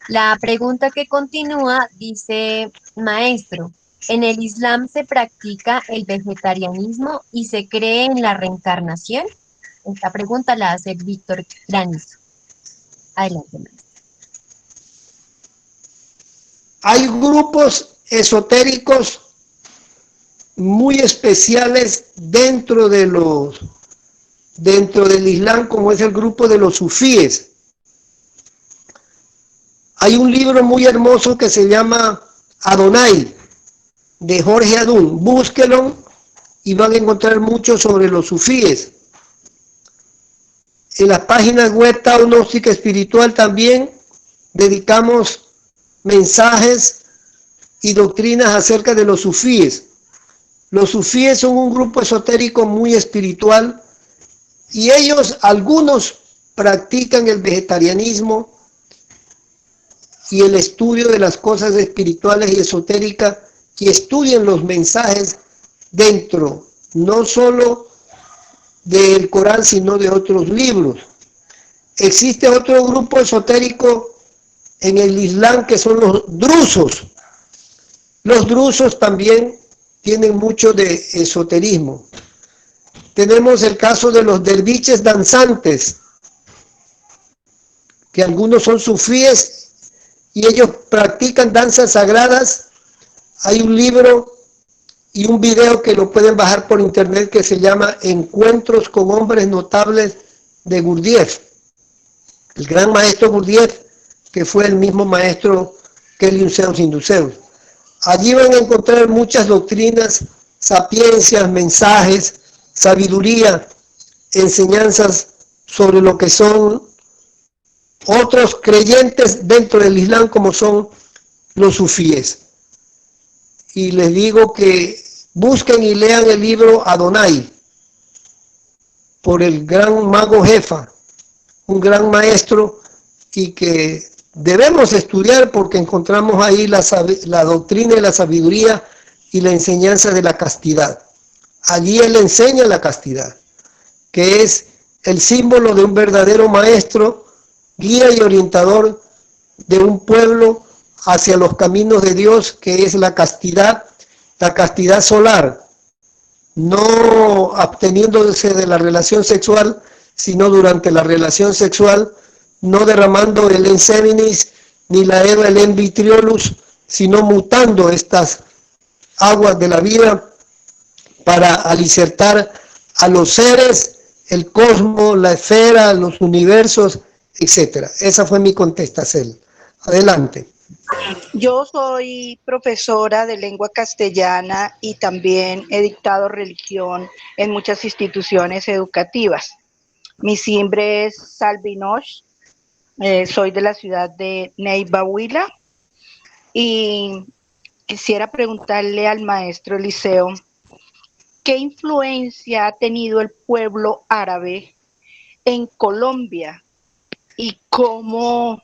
La pregunta que continúa dice: maestro, ¿en el Islam se practica el vegetarianismo y se cree en la reencarnación? Esta pregunta la hace Víctor Granizo. Adelante, maestro. Hay grupos esotéricos muy especiales dentro del Islam, como es el grupo de los sufíes. Hay un libro muy hermoso que se llama Adonai, de Jorge Adún. Búsquelo y van a encontrar mucho sobre los sufíes. En las páginas web Tao Gnóstica Espiritual también dedicamos mensajes y doctrinas acerca de los sufíes. Los sufíes son un grupo esotérico muy espiritual, y ellos, algunos, practican el vegetarianismo y el estudio de las cosas espirituales y esotéricas, y estudian los mensajes dentro, no solo del Corán, sino de otros libros. Existe otro grupo esotérico en el Islam que son los drusos. Los drusos también tienen mucho de esoterismo. Tenemos el caso de los derviches danzantes, que algunos son sufíes y ellos practican danzas sagradas. Hay un libro y un video que lo pueden bajar por internet que se llama Encuentros con hombres notables de Gurdjieff, el gran maestro Gurdjieff, que fue el mismo maestro que el Liuseus Induseus. Allí van a encontrar muchas doctrinas, sapiencias, mensajes, sabiduría, enseñanzas sobre lo que son otros creyentes dentro del Islam, como son los sufíes. Y les digo que busquen y lean el libro Adonai, por el gran mago Jefa, un gran maestro, y que debemos estudiar porque encontramos ahí la doctrina y la sabiduría y la enseñanza de la castidad. Allí él enseña la castidad, que es el símbolo de un verdadero maestro, guía y orientador de un pueblo hacia los caminos de Dios, que es la castidad solar, no absteniéndose de la relación sexual, sino durante la relación sexual, no derramando el enseminis ni la eva el envitriolus, sino mutando estas aguas de la vida para alicertar a los seres, el cosmos, la esfera, los universos, etc. Esa fue mi contestación. Adelante. Yo soy profesora de lengua castellana y también he dictado religión en muchas instituciones educativas. Mi nombre es Salvinosh, soy de la ciudad de Neiva Huila y quisiera preguntarle al maestro Eliseo, ¿qué influencia ha tenido el pueblo árabe en Colombia y cómo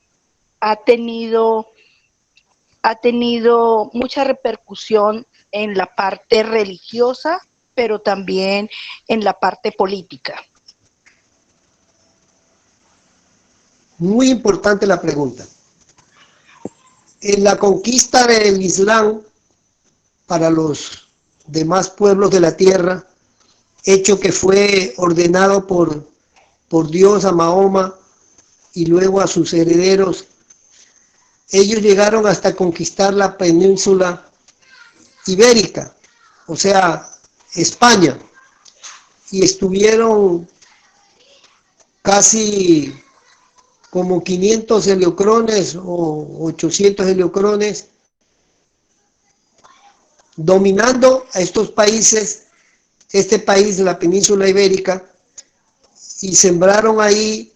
ha tenido mucha repercusión en la parte religiosa, pero también en la parte política? Muy importante la pregunta. En la conquista del Islam para los demás pueblos de la tierra, hecho que fue ordenado por Dios a Mahoma y luego a sus herederos, ellos llegaron hasta conquistar la península ibérica, o sea, España, y estuvieron casi como 500 heliocrones o 800 heliocrones dominando a estos países, este país, la península ibérica, y sembraron ahí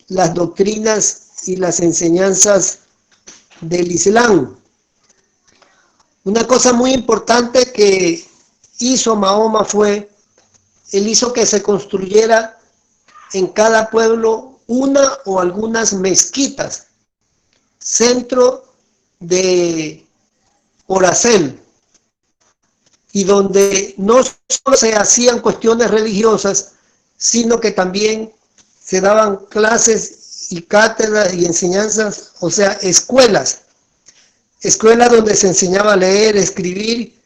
las doctrinas y las enseñanzas del Islam. Una cosa muy importante que hizo Mahoma fue, él hizo que se construyera en cada pueblo una o algunas mezquitas, centro de oración, y donde no solo se hacían cuestiones religiosas, sino que también se daban clases y cátedras y enseñanzas, o sea, escuelas donde se enseñaba a leer, escribir,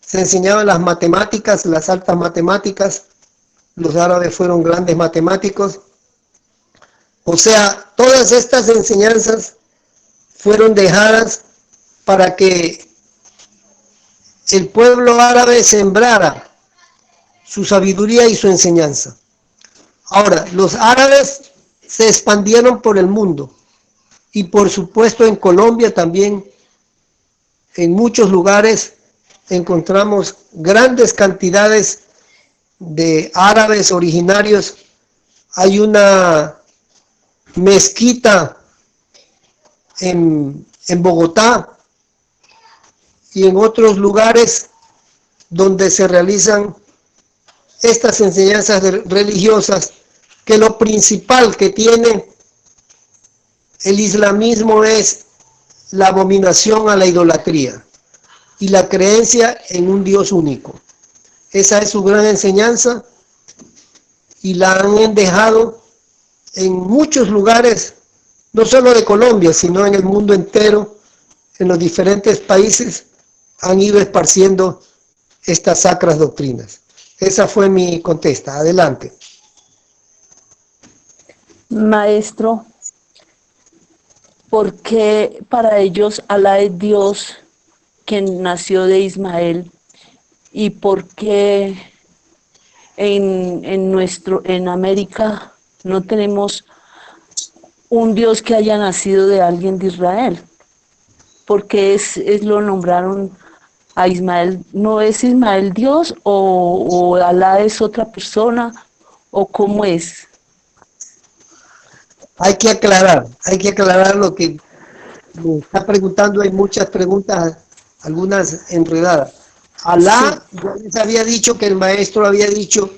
se enseñaban las matemáticas, las altas matemáticas. Los árabes fueron grandes matemáticos. O sea, todas estas enseñanzas fueron dejadas para que el pueblo árabe sembrara su sabiduría y su enseñanza. Ahora, los árabes se expandieron por el mundo y por supuesto en Colombia también, en muchos lugares encontramos grandes cantidades de árabes originarios. Hay una mezquita en Bogotá y en otros lugares donde se realizan estas enseñanzas religiosas, que lo principal que tiene el islamismo es la abominación a la idolatría y la creencia en un Dios único. Esa es su gran enseñanza y la han dejado en muchos lugares, no solo de Colombia, sino en el mundo entero, en los diferentes países, han ido esparciendo estas sacras doctrinas. Esa fue mi contesta. Adelante. Maestro, ¿por qué para ellos Alá es Dios quien nació de Ismael? ¿Y por qué en América no tenemos un Dios que haya nacido de alguien de Israel? ¿Por qué lo nombraron a Ismael? ¿No es Ismael Dios o Alá es otra persona o cómo es? Hay que aclarar lo que me está preguntando. Hay muchas preguntas, algunas enredadas. Alá, Sí, ya les había dicho que el maestro había dicho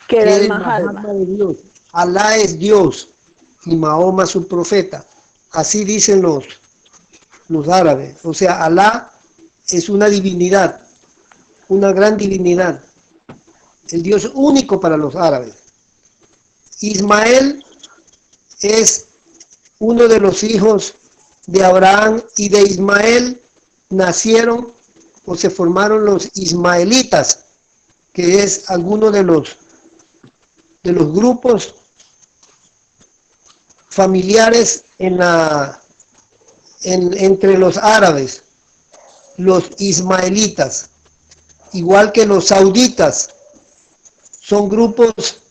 que que era era el el Mahatma. Mahatma de Dios. Alá es Dios y Mahoma su profeta. Así dicen los árabes. O sea, Alá es una divinidad, una gran divinidad, el Dios único para los árabes. Ismael es uno de los hijos de Abraham, y de Ismael nacieron o se formaron los ismaelitas, que es alguno de los grupos familiares entre los árabes, los ismaelitas, igual que los sauditas, son grupos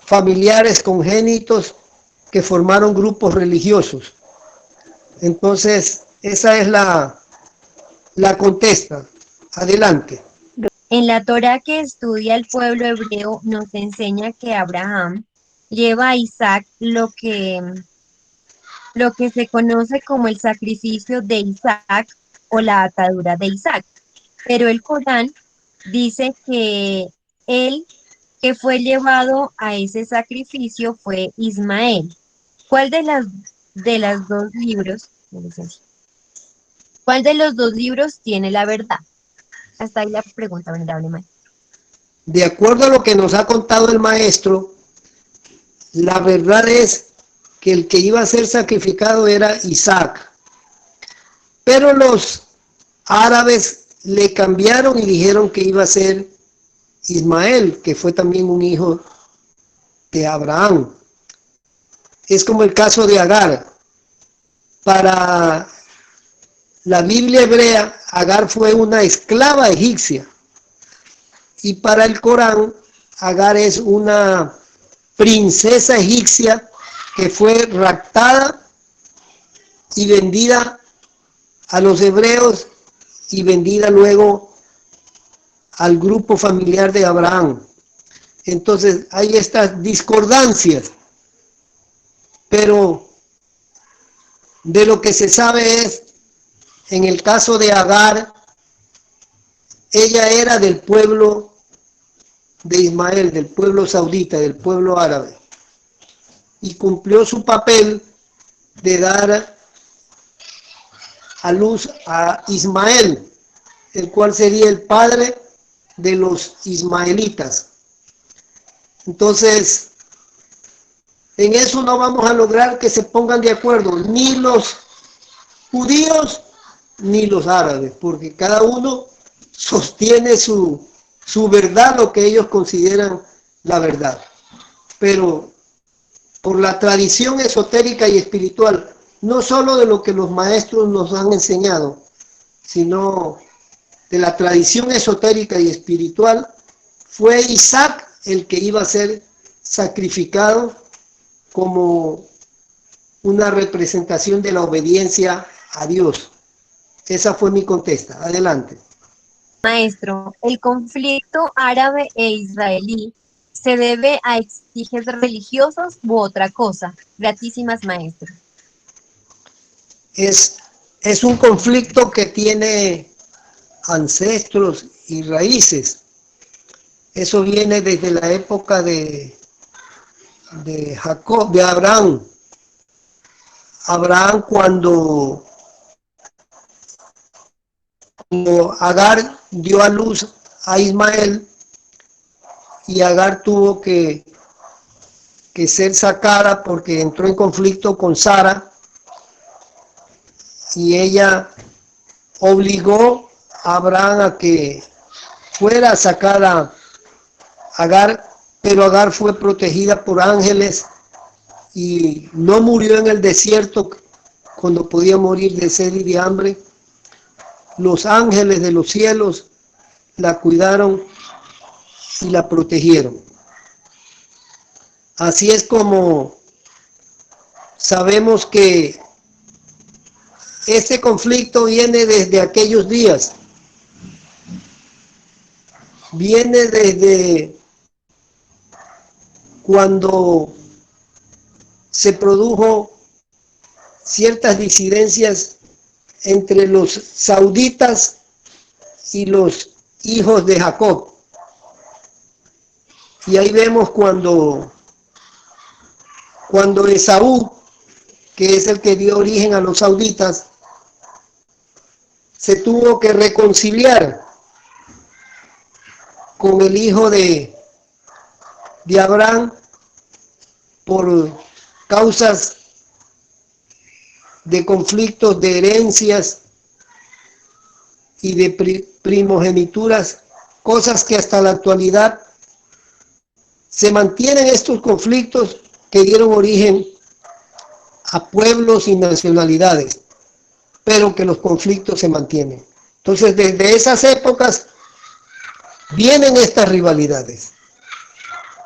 familiares congénitos que formaron grupos religiosos. Entonces, esa es la contesta. Adelante. En la Torá que estudia el pueblo hebreo nos enseña que Abraham lleva a Isaac lo que se conoce como el sacrificio de Isaac o la atadura de Isaac. Pero el Corán dice que el que fue llevado a ese sacrificio fue Ismael. ¿Cuál de las dos libros, cuál de los dos libros tiene la verdad? Hasta ahí la pregunta, venerable maestro. De acuerdo a lo que nos ha contado el maestro, la verdad es que el que iba a ser sacrificado era Isaac. Pero los árabes le cambiaron y dijeron que iba a ser Ismael, que fue también un hijo de Abraham. Es como el caso de Agar. Para la Biblia hebrea, Agar fue una esclava egipcia. Y para el Corán, Agar es una princesa egipcia que fue raptada y vendida a los hebreos y vendida luego al grupo familiar de Abraham. Entonces hay estas discordancias, pero de lo que se sabe es, en el caso de Agar, ella era del pueblo de Ismael, del pueblo saudita, del pueblo árabe, y cumplió su papel de dar a luz a Ismael, el cual sería el padre de los ismaelitas. Entonces, en eso no vamos a lograr que se pongan de acuerdo ni los judíos ni los árabes, porque cada uno sostiene su verdad, lo que ellos consideran la verdad. Pero por la tradición esotérica y espiritual, no solo de lo que los maestros nos han enseñado, sino de la tradición esotérica y espiritual, fue Isaac el que iba a ser sacrificado como una representación de la obediencia a Dios. Esa fue mi contesta. Adelante. Maestro, ¿el conflicto árabe e israelí se debe a exiges religiosos u otra cosa? Gratísimas, maestro. Es un conflicto que tiene ancestros y raíces. Eso viene desde la época de Jacob, de Abraham. Abraham, cuando Agar dio a luz a Ismael, y Agar tuvo que ser sacada porque entró en conflicto con Sara, y ella obligó a Abraham a que fuera sacada Agar, pero Agar fue protegida por ángeles y no murió en el desierto cuando podía morir de sed y de hambre, los ángeles de los cielos la cuidaron y la protegieron. Así es como sabemos que este conflicto viene desde aquellos días, viene desde cuando se produjo ciertas disidencias entre los sauditas y los hijos de Jacob. Y ahí vemos cuando Esaú, que es el que dio origen a los sauditas, se tuvo que reconciliar con el hijo de Abraham por causas de conflictos de herencias y de primogenituras, cosas que hasta la actualidad se mantienen estos conflictos que dieron origen a pueblos y nacionalidades, pero que los conflictos se mantienen. Entonces, desde esas épocas vienen estas rivalidades.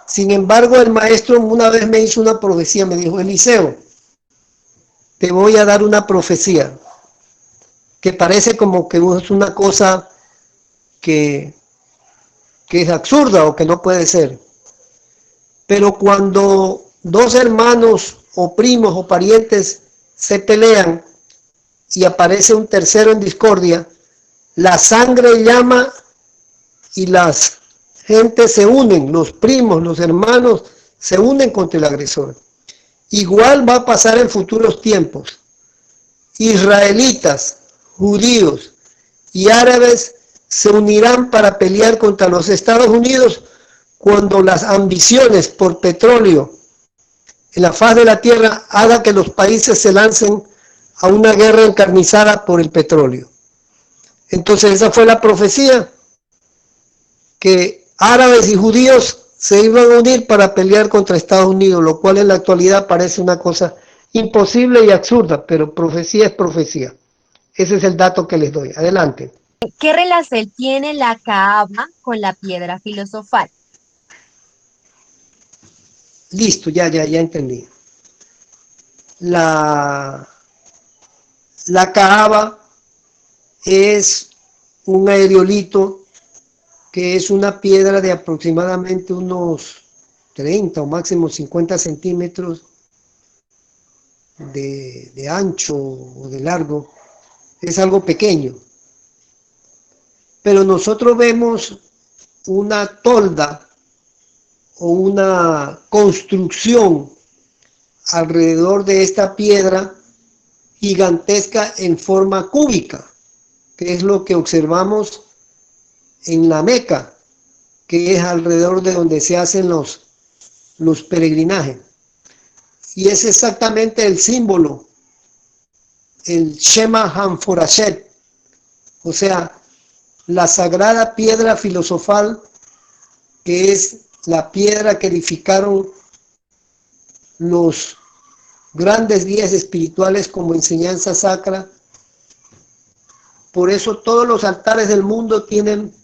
Sin embargo, el maestro una vez me hizo una profecía, me dijo: Eliseo, te voy a dar una profecía que parece como que es una cosa que es absurda o que no puede ser. Pero cuando dos hermanos o primos o parientes se pelean y aparece un tercero en discordia, la sangre llama y las gentes se unen, los primos, los hermanos se unen contra el agresor. Igual va a pasar en futuros tiempos. Israelitas, judíos y árabes se unirán para pelear contra los Estados Unidos cuando las ambiciones por petróleo en la faz de la tierra haga que los países se lancen a una guerra encarnizada por el petróleo. Entonces esa fue la profecía, que árabes y judíos se iban a unir para pelear contra Estados Unidos, lo cual en la actualidad parece una cosa imposible y absurda, pero profecía es profecía. Ese es el dato que les doy. Adelante. ¿Qué relación tiene la Kaaba con la piedra filosofal? Listo, ya entendí. La Kaaba es un aerolito que es una piedra de aproximadamente unos 30 o máximo 50 centímetros de ancho o de largo. Es algo pequeño. Pero nosotros vemos una tolda o una construcción alrededor de esta piedra gigantesca en forma cúbica, que es lo que observamos en la Meca, que es alrededor de donde se hacen los peregrinajes. Y es exactamente el símbolo, el Shema Hanforashet, o sea, la sagrada piedra filosofal, que es la piedra que edificaron los grandes guías espirituales como enseñanza sacra. Por eso todos los altares del mundo tienen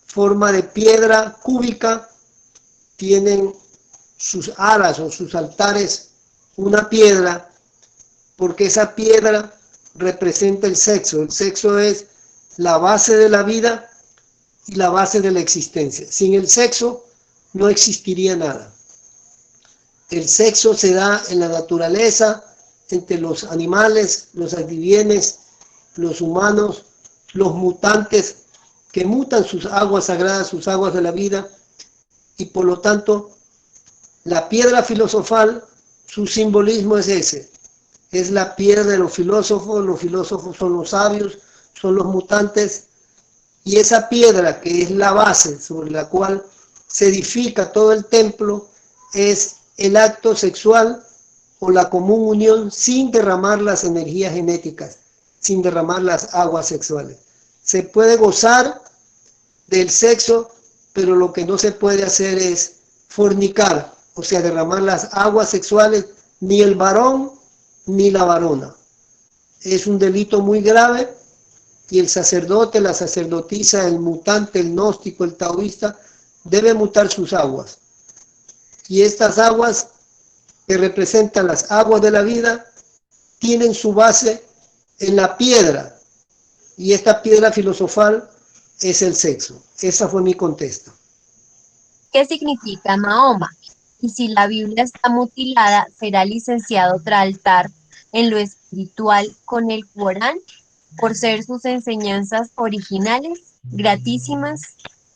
forma de piedra cúbica, tienen sus aras o sus altares una piedra, porque esa piedra representa el sexo. El sexo es la base de la vida y la base de la existencia. Sin el sexo no existiría nada. El sexo se da en la naturaleza, entre los animales, los adivienes, los humanos, los mutantes que mutan sus aguas sagradas, sus aguas de la vida, y por lo tanto la piedra filosofal, su simbolismo es ese, es la piedra de los filósofos son los sabios, son los mutantes, y esa piedra que es la base sobre la cual se edifica todo el templo es el acto sexual o la común unión sin derramar las energías genéticas, sin derramar las aguas sexuales. Se puede gozar del sexo, pero lo que no se puede hacer es fornicar, o sea, derramar las aguas sexuales, ni el varón ni la varona. es un delito muy grave y el sacerdote, la sacerdotisa, el mutante, el gnóstico, el taoísta, debe mutar sus aguas. Y estas aguas, que representan las aguas de la vida, tienen su base en la piedra. Y esta piedra filosofal es el sexo. Esa fue mi contesta. ¿Qué significa Mahoma? Y si la Biblia está mutilada, ¿será licenciado Traltar en lo espiritual con el Corán por ser sus enseñanzas originales, gratísimas?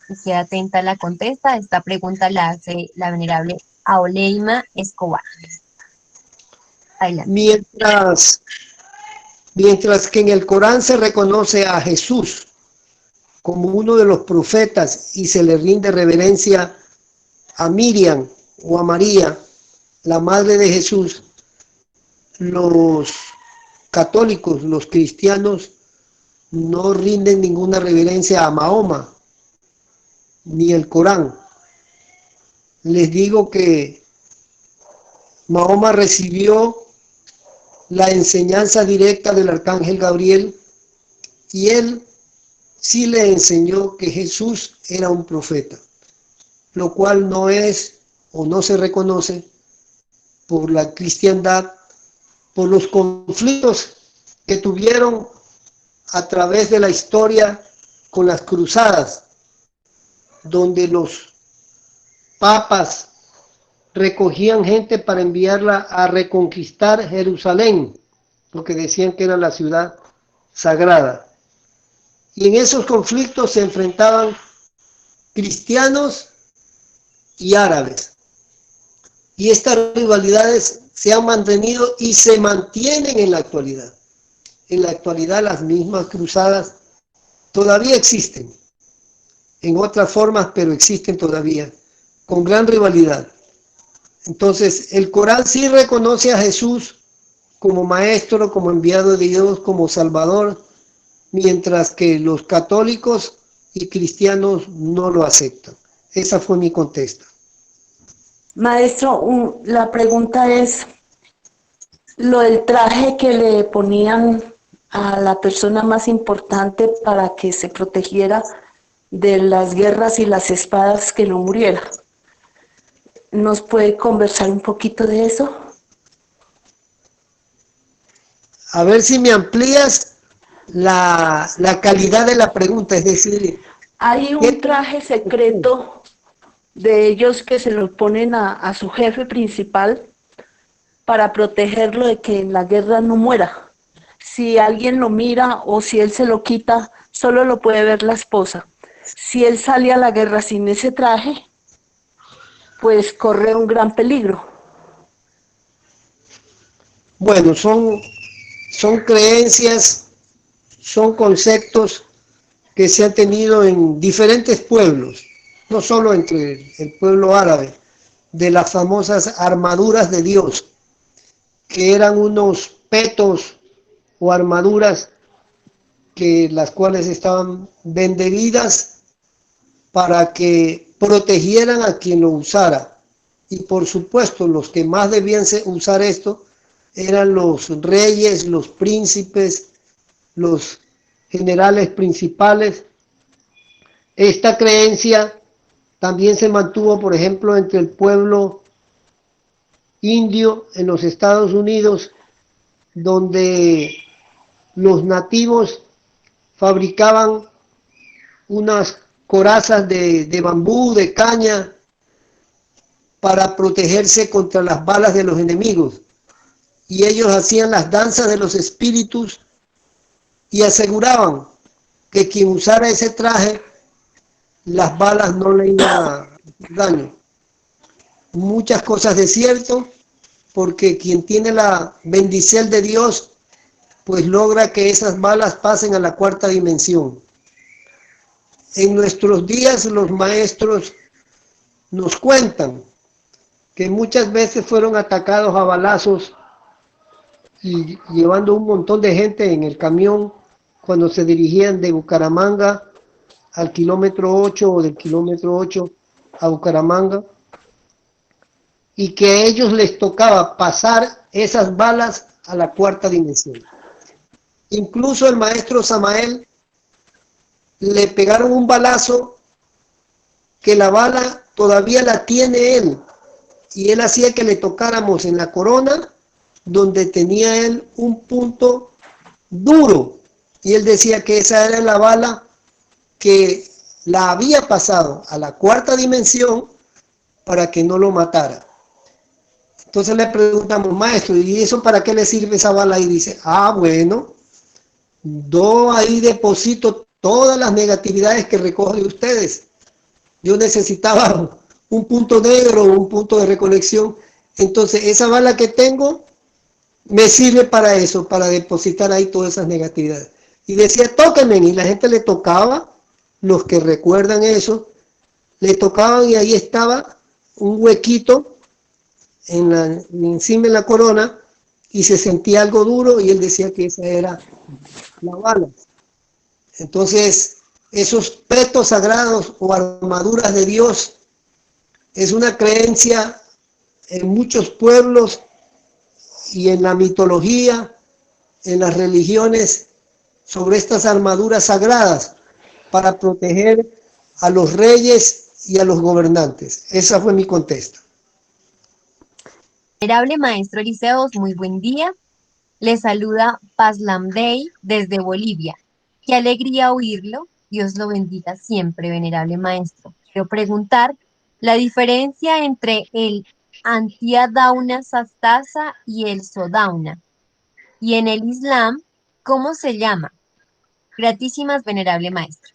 Y queda atenta a la contesta. Esta pregunta la hace la venerable Aoleima Escobar. Adelante. Mientras que en el Corán se reconoce a Jesús como uno de los profetas y se le rinde reverencia a Miriam o a María, la madre de Jesús, los católicos, los cristianos, no rinden ninguna reverencia a Mahoma ni el Corán. Les digo que Mahoma recibió la enseñanza directa del arcángel Gabriel y él sí le enseñó que Jesús era un profeta, lo cual no es o no se reconoce por la cristiandad, por los conflictos que tuvieron a través de la historia con las cruzadas, donde los papas recogían gente para enviarla a reconquistar Jerusalén, porque decían que era la ciudad sagrada. Y en esos conflictos se enfrentaban cristianos y árabes. Y estas rivalidades se han mantenido y se mantienen en la actualidad. En la actualidad las mismas cruzadas todavía existen, en otras formas, pero existen todavía, con gran rivalidad. Entonces, el Corán sí reconoce a Jesús como maestro, como enviado de Dios, como salvador, mientras que los católicos y cristianos no lo aceptan. Esa fue mi contesta. Maestro, la pregunta es, lo del traje que le ponían a la persona más importante para que se protegiera de las guerras y las espadas, que no muriera. ¿Nos puede conversar un poquito de eso? A ver si me amplías la calidad de la pregunta, es decir... Hay un traje secreto de ellos que se lo ponen a su jefe principal para protegerlo de que en la guerra no muera. Si alguien lo mira o si él se lo quita, solo lo puede ver la esposa. Si él sale a la guerra sin ese traje, pues corre un gran peligro. Bueno, son creencias, son conceptos que se han tenido en diferentes pueblos, no solo entre el pueblo árabe, de las famosas armaduras de Dios, que eran unos petos o armaduras que las cuales estaban bendevidas para que protegieran a quien lo usara. Y por supuesto, los que más debían usar esto eran los reyes, los príncipes, los generales principales. Esta creencia también se mantuvo, por ejemplo, entre el pueblo indio en los Estados Unidos, donde los nativos fabricaban unas corazas de bambú, de caña, para protegerse contra las balas de los enemigos. Y ellos hacían las danzas de los espíritus y aseguraban que quien usara ese traje, las balas no le iban a hacer daño. Muchas cosas de cierto, porque quien tiene la bendición de Dios, pues logra que esas balas pasen a la cuarta dimensión. En nuestros días los maestros nos cuentan que muchas veces fueron atacados a balazos y llevando un montón de gente en el camión cuando se dirigían de Bucaramanga al kilómetro 8 o del kilómetro 8 a Bucaramanga, y que a ellos les tocaba pasar esas balas a la cuarta dimensión. Incluso el maestro Samael le pegaron un balazo que la bala todavía la tiene él. Y él hacía que le tocáramos en la corona, donde tenía él un punto duro. Y él decía que esa era la bala que la había pasado a la cuarta dimensión para que no lo matara. Entonces le preguntamos, maestro, ¿y eso para qué le sirve esa bala? Y dice, bueno, yo ahí deposito todas las negatividades que recojo de ustedes. Yo necesitaba un punto negro, un punto de reconexión. Entonces esa bala que tengo me sirve para eso, para depositar ahí todas esas negatividades. Y decía, tóquenme, y la gente le tocaba, los que recuerdan eso, le tocaban y ahí estaba un huequito encima de la corona y se sentía algo duro y él decía que esa era la bala. Entonces, esos petos sagrados o armaduras de Dios es una creencia en muchos pueblos y en la mitología, en las religiones, sobre estas armaduras sagradas para proteger a los reyes y a los gobernantes. Esa fue mi contesta. Venerable Maestro Eliseos, muy buen día. Le saluda Pazlam Day desde Bolivia. Qué alegría oírlo. Dios lo bendiga siempre, Venerable Maestro. Quiero preguntar la diferencia entre el Antiadauna Sastasa y el Sodauna. Y en el Islam, ¿cómo se llama? Gratísimas, Venerable Maestro.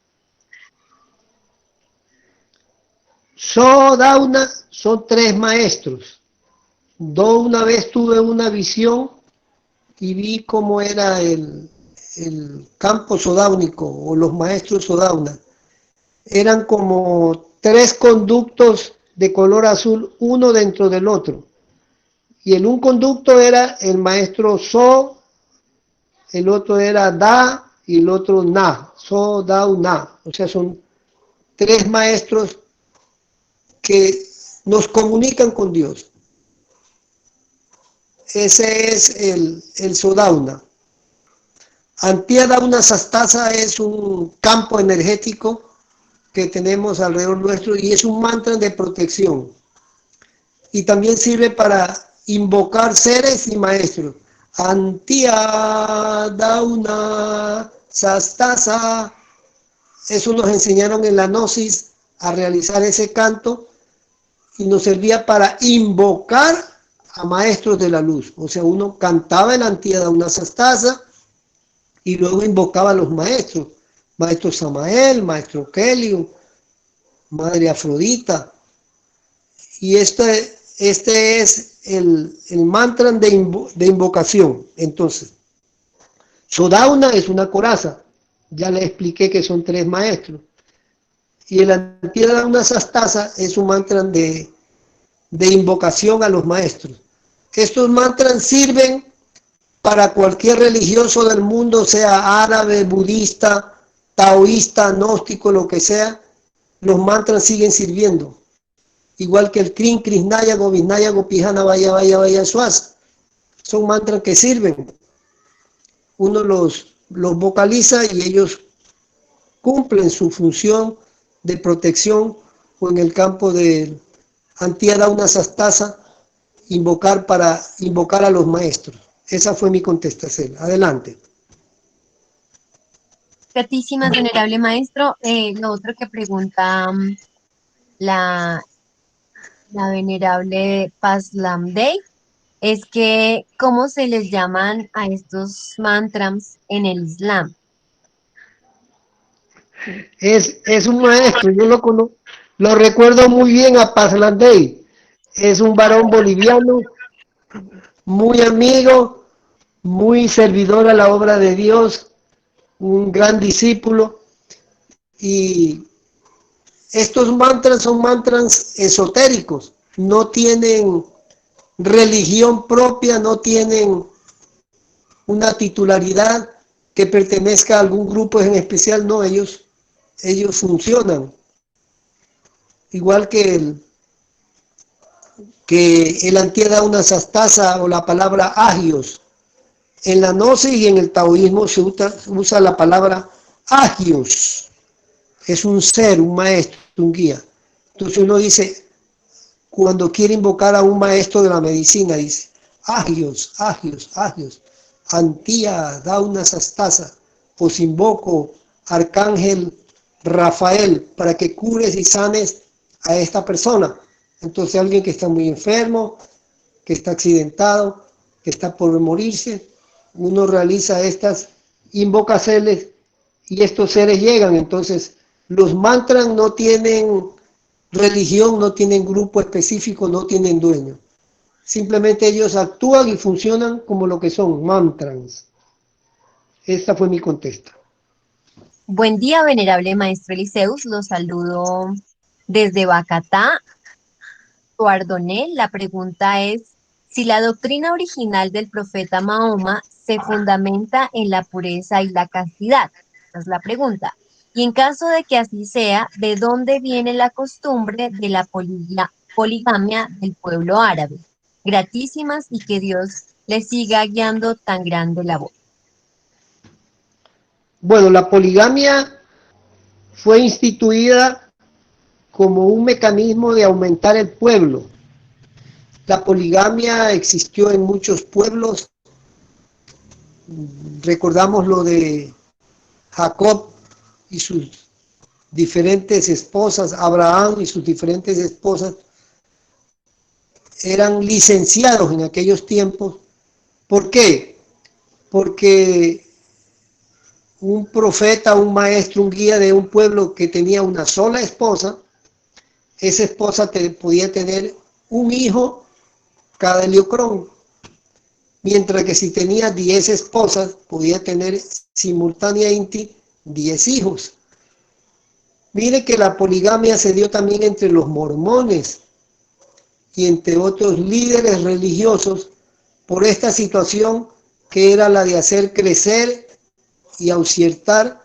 Sodauna son 3 maestros. Una vez tuve una visión y vi cómo era el campo sodáunico o los maestros sodauna. Eran como 3 conductos de color azul, uno dentro del otro. Y en un conducto era el maestro So, el otro era Da y el otro Na, So, Da, Na. O sea, son 3 maestros que nos comunican con Dios. Ese es el Sodauna. Antiadauna Sastasa es un campo energético que tenemos alrededor nuestro y es un mantra de protección. Y también sirve para invocar seres y maestros. Antiadauna Sastasa. Eso nos enseñaron en la Gnosis a realizar ese canto y nos servía para invocar a maestros de la luz. O sea, uno cantaba el Antiadauna Sastasa y luego invocaba a los maestros. Maestro Samael, Maestro Kelio, Madre Afrodita. Y este es el mantra de invocación. Entonces, Sodauna es una coraza. Ya le expliqué que son 3 maestros. Y el Antiadauna Sastasa es un mantra de invocación a los maestros. Estos mantras sirven para cualquier religioso del mundo, sea árabe, budista, taoísta, gnóstico, lo que sea. Los mantras siguen sirviendo. Igual que el Krim, Krishnaya, Govinaya, Gopijana, Vaya, Vaya, Vaya, Suas. Son mantras que sirven. Uno los vocaliza y ellos cumplen su función de protección, o en el campo de Antiadauna Sastasa, invocar a los maestros. Esa fue mi contestación. Adelante. Gratísimas, Venerable Maestro. Lo otro que pregunta la Venerable Pazlam Day es que ¿cómo se les llaman a estos mantras en el Islam? Es un maestro, yo lo recuerdo muy bien a Pazlam Day. Es un varón boliviano, muy amigo, muy servidor a la obra de Dios, un gran discípulo. Y estos mantras son mantras esotéricos, no tienen religión propia, no tienen una titularidad que pertenezca a algún grupo en especial, no, ellos funcionan. Igual que el Antiadauna Sastasa o la palabra agios. En la gnosis y en el taoísmo se usa la palabra agios. Es un ser, un maestro, un guía. Entonces uno dice, cuando quiere invocar a un maestro de la medicina, dice, agios, agios, agios, antía, dauna sastasa, os invoco, arcángel Rafael, para que cures y sanes a esta persona. Entonces alguien que está muy enfermo, que está accidentado, que está por morirse, uno realiza estas invocaciones y estos seres llegan. Entonces los mantras no tienen religión, no tienen grupo específico, no tienen dueño. Simplemente ellos actúan y funcionan como lo que son, mantras. Esta fue mi contesta. Buen día, venerable maestro Eliseus. Los saludo desde Bacatá, Tuardonel. La pregunta es si la doctrina original del profeta Mahoma se fundamenta en la pureza y la castidad. Esa es la pregunta. Y en caso de que así sea, ¿de dónde viene la costumbre de la poligamia del pueblo árabe? Gratísimas y que Dios les siga guiando tan grande labor. Bueno, la poligamia fue instituida como un mecanismo de aumentar el pueblo. La poligamia existió en muchos pueblos. Recordamos lo de Jacob y sus diferentes esposas, Abraham y sus diferentes esposas. Eran licenciados en aquellos tiempos. ¿Por qué? Porque un profeta, un maestro, un guía de un pueblo que tenía una sola esposa, esa esposa podía tener un hijo cada heliocrón, mientras que si tenía 10 esposas, podía tener simultáneamente 10 hijos. Mire que la poligamia se dio también entre los mormones y entre otros líderes religiosos por esta situación que era la de hacer crecer y ausentar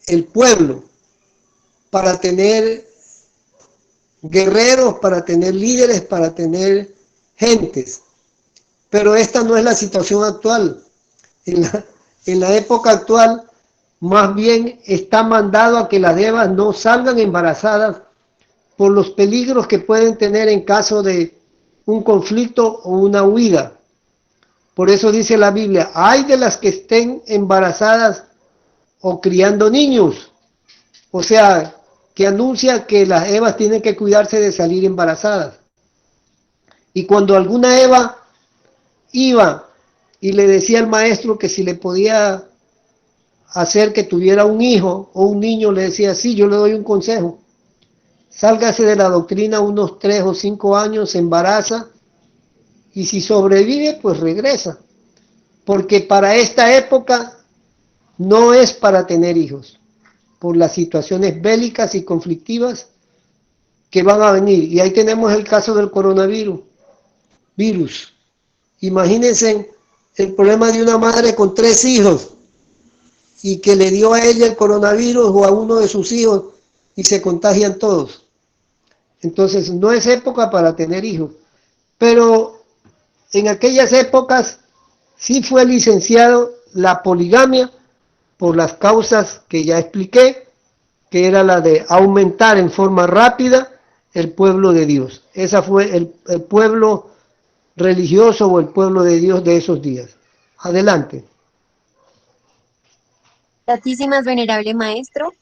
el pueblo para tener guerreros, para tener líderes, para tener gentes. Pero esta no es la situación actual. En la época actual, más bien está mandado a que las devas no salgan embarazadas por los peligros que pueden tener en caso de un conflicto o una huida. Por eso dice la Biblia, ay de las que estén embarazadas o criando niños. O sea, que anuncia que las evas tienen que cuidarse de salir embarazadas. Y cuando alguna eva iba y le decía al maestro que si le podía hacer que tuviera un hijo o un niño, le decía, sí, yo le doy un consejo. Sálgase de la doctrina unos 3 o 5 años, se embaraza, y si sobrevive, pues regresa. Porque para esta época no es para tener hijos, por las situaciones bélicas y conflictivas que van a venir. Y ahí tenemos el caso del coronavirus. Imagínense el problema de una madre con 3 hijos y que le dio a ella el coronavirus o a uno de sus hijos y se contagian todos. Entonces no es época para tener hijos. Pero en aquellas épocas sí fue licenciado la poligamia por las causas que ya expliqué, que era la de aumentar en forma rápida el pueblo de Dios. Ese fue el pueblo religioso o el pueblo de Dios de esos días. Adelante. Gratísimas, venerable maestro.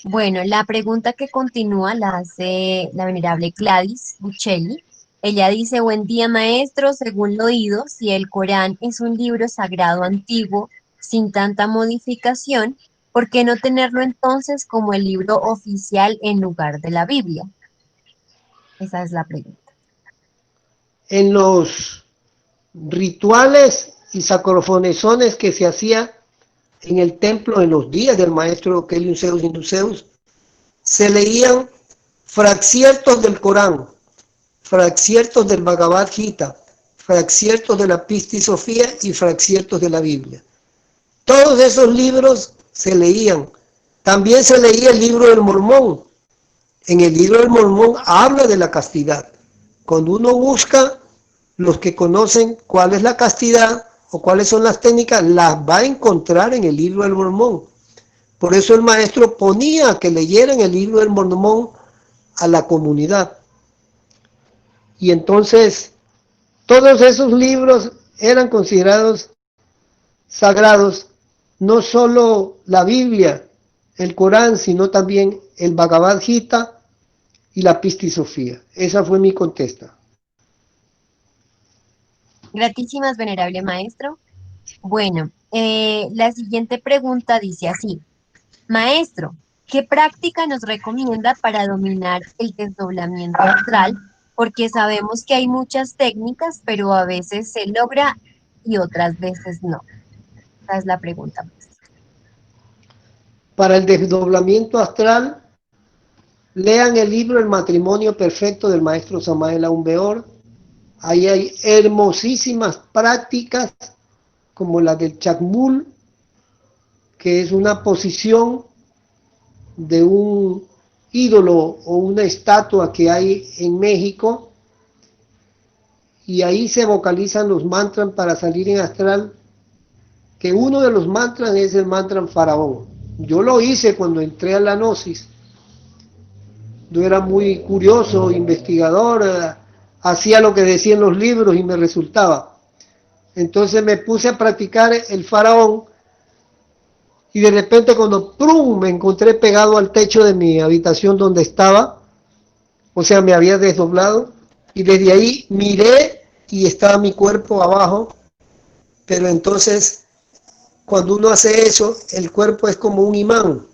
Bueno, la pregunta que continúa la hace la venerable Gladys Buccelli. Ella dice, buen día maestro, según lo oído, si el Corán es un libro sagrado antiguo, sin tanta modificación, ¿por qué no tenerlo entonces como el libro oficial en lugar de la Biblia? Esa es la pregunta. En los rituales y sacrofonesones que se hacía en el templo en los días del maestro Keliun Zeus y Nuseus, se leían fracciertos del Corán, fracciertos del Bhagavad Gita, fracciertos de la Pista Sofía y fracciertos de la Biblia. Todos esos libros se leían. También se leía el libro del Mormón. En el libro del Mormón habla de la castidad. Cuando uno busca, los que conocen cuál es la castidad, o cuáles son las técnicas, las va a encontrar en el Libro del Mormón. Por eso el maestro ponía que leyeran el Libro del Mormón a la comunidad. Y entonces, todos esos libros eran considerados sagrados, no solo la Biblia, el Corán, sino también el Bhagavad Gita y la Pista Sofía. Esa fue mi contesta. Gratísimas, venerable maestro. Bueno, la siguiente pregunta dice así. Maestro, ¿qué práctica nos recomienda para dominar el desdoblamiento astral? Porque sabemos que hay muchas técnicas, pero a veces se logra y otras veces no. Esa es la pregunta, maestro. Para el desdoblamiento astral, lean el libro El matrimonio perfecto del maestro Samael Aun Weor. Ahí hay hermosísimas prácticas como la del Chakmul, que es una posición de un ídolo o una estatua que hay en México, y ahí se vocalizan los mantras para salir en astral, que uno de los mantras es el mantra Faraón. Yo lo hice cuando entré a la Gnosis. Yo era muy curioso, investigador, hacía lo que decían los libros y me resultaba. Entonces me puse a practicar el Faraón, y de repente cuando ¡prum!, me encontré pegado al techo de mi habitación donde estaba, o sea, me había desdoblado, y desde ahí miré y estaba mi cuerpo abajo. Pero entonces, cuando uno hace eso, el cuerpo es como un imán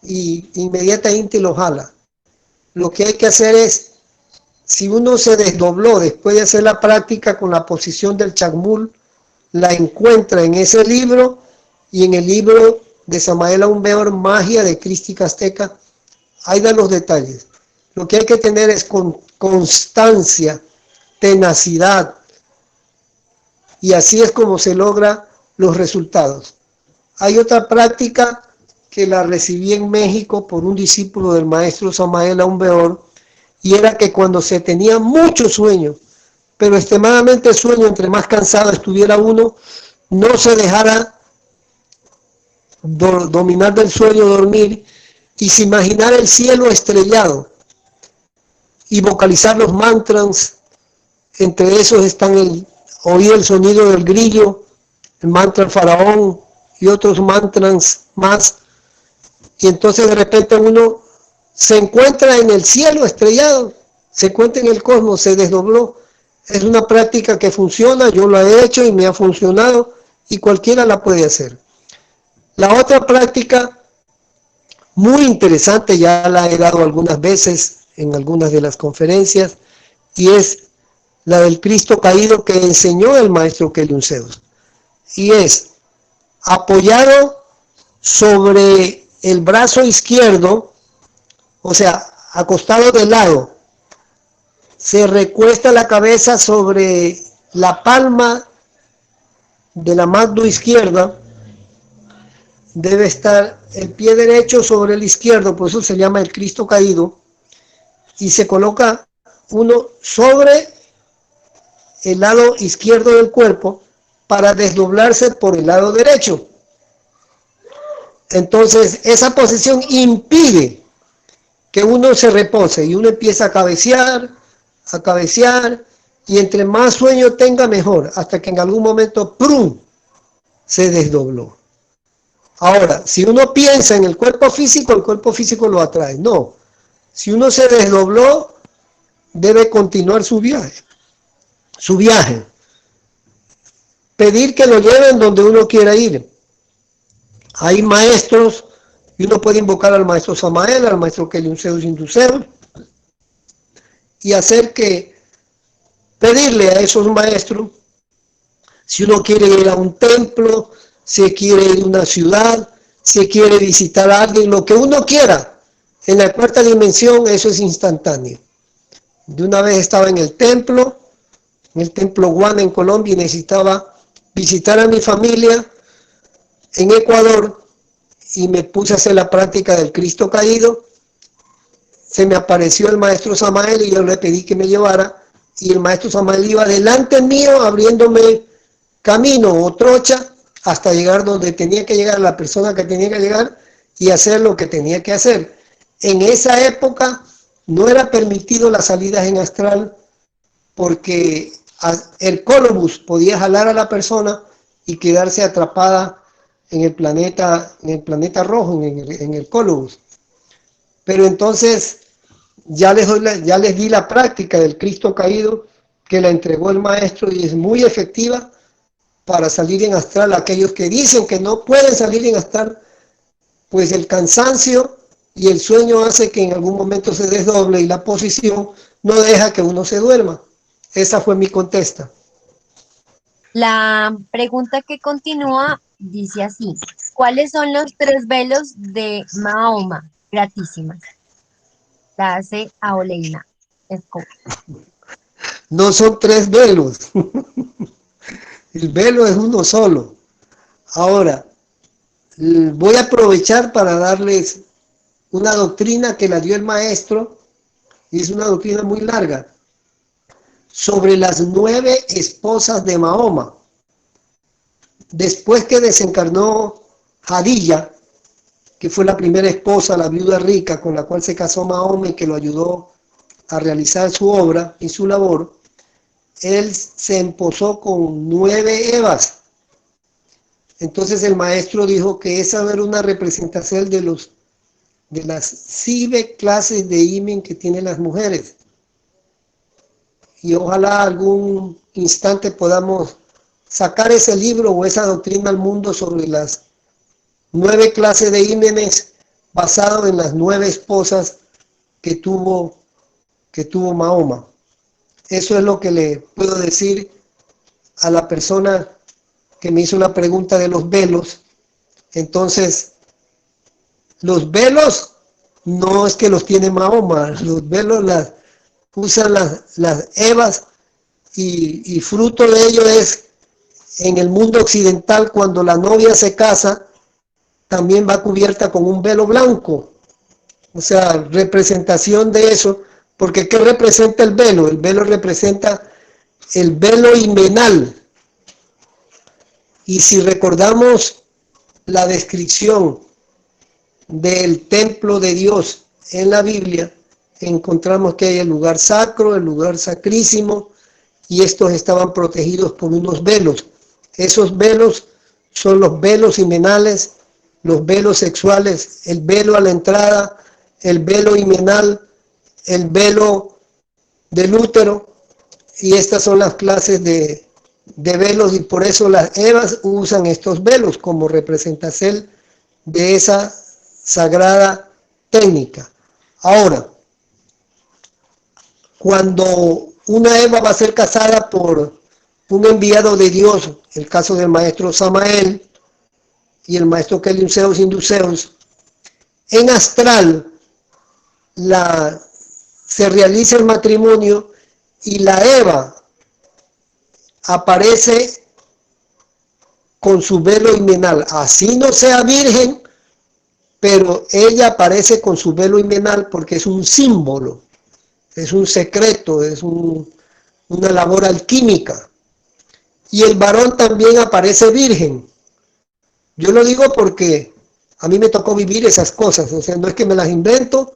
y inmediatamente lo jala. Lo que hay que hacer es, si uno se desdobló después de hacer la práctica con la posición del Chakmul, la encuentra en ese libro y en el libro de Samael Aun Weor, Magia de Crística Azteca. Ahí dan los detalles. Lo que hay que tener es constancia, tenacidad, y así es como se logra los resultados. Hay otra práctica que la recibí en México por un discípulo del maestro Samael Aun Weor, y era que cuando se tenía mucho sueño, pero extremadamente sueño, entre más cansado estuviera uno, no se dejara dominar del sueño, dormir, y se imaginara el cielo estrellado y vocalizar los mantras. Entre esos están oír el sonido del grillo, el mantra Faraón y otros mantras más. Y entonces de repente uno se encuentra en el cielo estrellado, se encuentra en el cosmos, se desdobló. Es una práctica que funciona, yo lo he hecho y me ha funcionado, y cualquiera la puede hacer. La otra práctica muy interesante, ya la he dado algunas veces en algunas de las conferencias, y es la del Cristo caído que enseñó el maestro Keliun Zeus. Y es apoyado sobre el brazo izquierdo, o sea, acostado de lado, se recuesta la cabeza sobre la palma de la mano izquierda, debe estar el pie derecho sobre el izquierdo, por eso se llama el Cristo caído, y se coloca uno sobre el lado izquierdo del cuerpo para desdoblarse por el lado derecho. Entonces, esa posición impide que uno se repose y uno empieza a cabecear, y entre más sueño tenga mejor, hasta que en algún momento ¡prum!, se desdobló. Ahora, si uno piensa en el cuerpo físico lo atrae. No, si uno se desdobló, debe continuar su viaje. Pedir que lo lleven donde uno quiera ir. Hay maestros, y uno puede invocar al maestro Samael, al maestro Keliun Zeus Induceo, y pedirle a esos maestros, si uno quiere ir a un templo, si quiere ir a una ciudad, si quiere visitar a alguien, lo que uno quiera. En la cuarta dimensión eso es instantáneo. De una vez estaba en el templo Guana en Colombia, y necesitaba visitar a mi familia en Ecuador, y me puse a hacer la práctica del Cristo caído. Se me apareció el maestro Samael y yo le pedí que me llevara, y el maestro Samael iba delante mío abriéndome camino o trocha hasta llegar donde tenía que llegar la persona que tenía que llegar y hacer lo que tenía que hacer. En esa época no era permitido las salidas en astral porque el colobus podía jalar a la persona y quedarse atrapada en el planeta rojo, en el colobus. Pero entonces ya les di la práctica del Cristo caído que la entregó el maestro y es muy efectiva para salir en astral. Aquellos que dicen que no pueden salir en astral, pues el cansancio y el sueño hace que en algún momento se desdoble y la posición no deja que uno se duerma. Esa fue mi contesta. La pregunta que continúa dice así: ¿cuáles son los 3 velos de Mahoma? Gratísimas. La hace Aoleina Escobar. No son 3 velos. El velo es uno solo. Ahora, voy a aprovechar para darles una doctrina que la dio el maestro, y es una doctrina muy larga, sobre las 9 esposas de Mahoma. Después que desencarnó Hadilla, que fue la primera esposa, la viuda rica con la cual se casó Mahoma y que lo ayudó a realizar su obra y su labor, él se emposó con 9 Evas. Entonces el maestro dijo que esa era una representación de las 7 clases de himen que tienen las mujeres. Y ojalá algún instante podamos sacar ese libro o esa doctrina al mundo sobre las 9 clases de himenes basado en las 9 esposas que tuvo Mahoma. Eso es lo que le puedo decir a la persona que me hizo la pregunta de los velos. Entonces, los velos no es que los tiene Mahoma, los velos usan las Evas y fruto de ello es en el mundo occidental cuando la novia se casa también va cubierta con un velo blanco, o sea, representación de eso, porque ¿qué representa el velo? El velo representa el velo himenal. Y si recordamos la descripción del templo de Dios en la Biblia, encontramos que hay el lugar sacro, el lugar sacrísimo, y estos estaban protegidos por unos velos. Esos velos son los velos himenales, los velos sexuales, el velo a la entrada, el velo himenal, el velo del útero, y estas son las clases de velos, y por eso las Evas usan estos velos como representación de esa sagrada técnica. Ahora, cuando una Eva va a ser casada por un enviado de Dios, el caso del maestro Samael y el maestro Kelimseos Induseos, en astral se realiza el matrimonio y la Eva aparece con su velo himenal, así no sea virgen, pero ella aparece con su velo himenal porque es un símbolo, es un secreto, es una labor alquímica. Y el varón también aparece virgen. Yo lo digo porque a mí me tocó vivir esas cosas, o sea, no es que me las invento,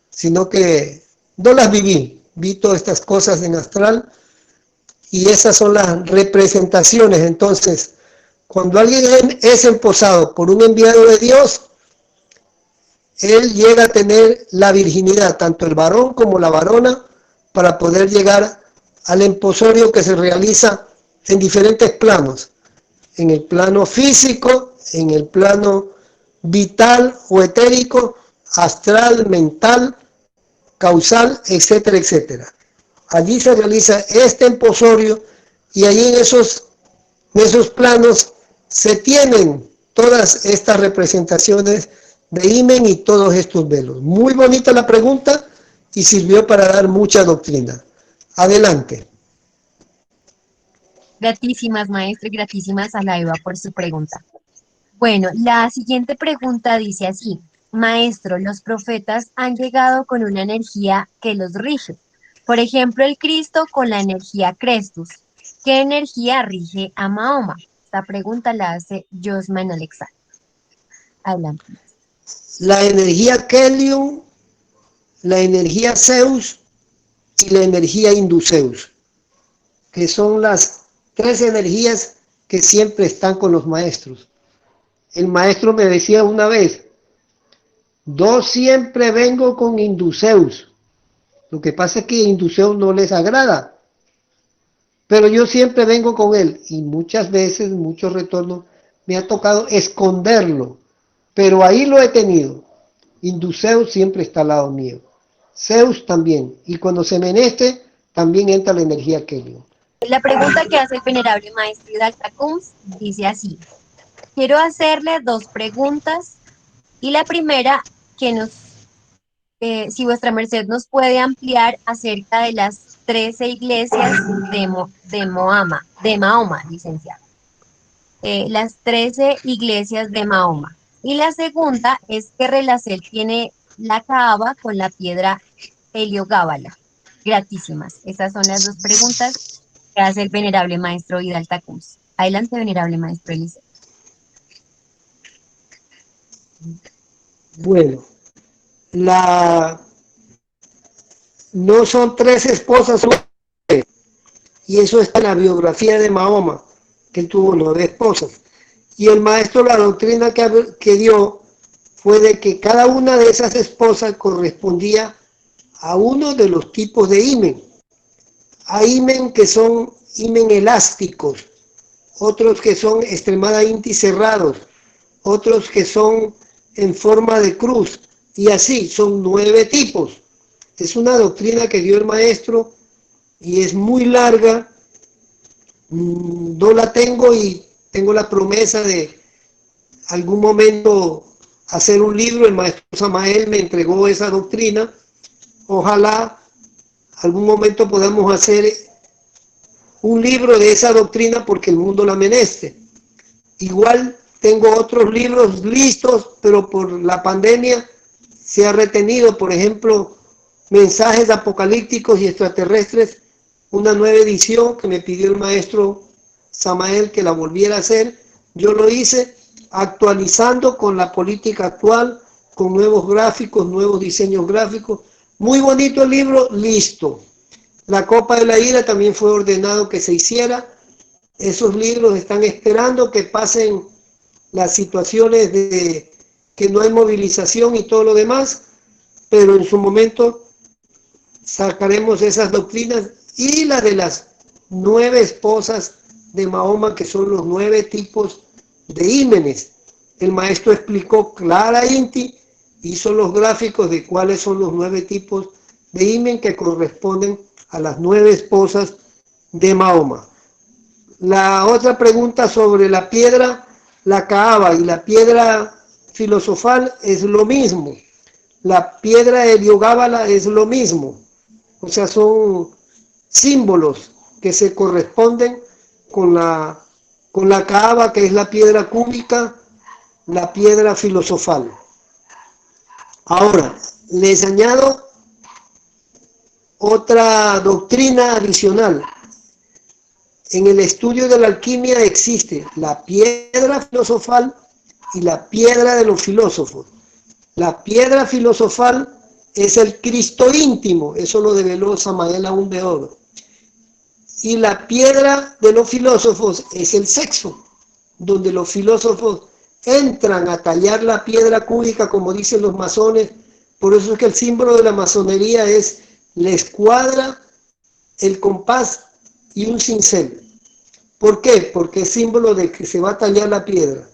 sino que no las vi todas estas cosas en astral, y esas son las representaciones. Entonces, cuando alguien es emposado por un enviado de Dios, él llega a tener la virginidad, tanto el varón como la varona, para poder llegar al emposorio que se realiza en diferentes planos, en el plano físico, en el plano vital o etérico, astral, mental, causal, etcétera, etcétera. Allí se realiza este emposorio y allí en esos planos se tienen todas estas representaciones de himen y todos estos velos. Muy bonita la pregunta y sirvió para dar mucha doctrina. Adelante. Gratísimas, maestro, y gratísimas a la Eva por su pregunta. Bueno, la siguiente pregunta dice así: maestro, los profetas han llegado con una energía que los rige. Por ejemplo, el Cristo con la energía Crestus. ¿qué energía rige a Mahoma? Esta pregunta la hace Josman Alexander. Adelante. La energía Kelion, la energía Zeus y la energía Induceus, que son las tres energías que siempre están con los maestros. El maestro me decía una vez, yo siempre vengo con Induceus. Lo que pasa es que Induceus no les agrada, pero yo siempre vengo con él y muchas veces, muchos retornos, me ha tocado esconderlo, pero ahí lo he tenido. Induceus siempre está al lado mío. Zeus también, y cuando se meneste, también entra la energía Kelion. La pregunta que hace el venerable maestro Hidalta Kunz dice así: quiero hacerle dos preguntas, y la primera, si vuestra merced nos puede ampliar acerca de las 13 iglesias de Mahoma, licenciado. Las 13 iglesias de Mahoma. Y la segunda es qué relación tiene la Kaaba con la piedra Heliogábala. Gratísimas. Esas son las dos preguntas que hace el venerable maestro Hidalta Kunz. Adelante, venerable maestro Eliseo. Bueno, no son 3 esposas, y eso está en la biografía de Mahoma, que él tuvo 9 esposas. Y el maestro, la doctrina que dio fue de que cada una de esas esposas correspondía a uno de los tipos de himen. Hay himen que son himen elásticos, otros que son extremadamente cerrados, otros que son en forma de cruz, y así, son 9 tipos. Es una doctrina que dio el maestro y es muy larga. No la tengo y tengo la promesa de algún momento hacer un libro. El maestro Samael me entregó esa doctrina. Ojalá algún momento podamos hacer un libro de esa doctrina porque el mundo la meneste. Igual tengo otros libros listos, pero por la pandemia se ha retenido. Por ejemplo, Mensajes apocalípticos y extraterrestres, una nueva edición que me pidió el maestro Samael que la volviera a hacer. Yo lo hice actualizando con la política actual, con nuevos gráficos, nuevos diseños gráficos. Muy bonito el libro, listo. La Copa de la Ira también fue ordenado que se hiciera. Esos libros están esperando que pasen las situaciones de que no hay movilización y todo lo demás, pero en su momento sacaremos esas doctrinas y la de las 9 esposas de Mahoma, que son los 9 tipos de ímenes. El maestro explicó claramente, hizo los gráficos de cuáles son los 9 tipos de ímen que corresponden a las 9 esposas de Mahoma. La otra pregunta sobre la piedra, la Kaaba y la piedra filosofal es lo mismo. La piedra Heliogábala es lo mismo. O sea, son símbolos que se corresponden con la Kaaba, que es la piedra cúbica, la piedra filosofal. Ahora, les añado otra doctrina adicional. En el estudio de la alquimia existe la piedra filosofal y la piedra de los filósofos. La piedra filosofal es el Cristo íntimo, eso lo develó Samael Aún de Oro. Y la piedra de los filósofos es el sexo, donde los filósofos entran a tallar la piedra cúbica, como dicen los masones. Por eso es que el símbolo de la masonería es la escuadra, el compás y un cincel. ¿Por qué? Porque es símbolo de que se va a tallar la piedra.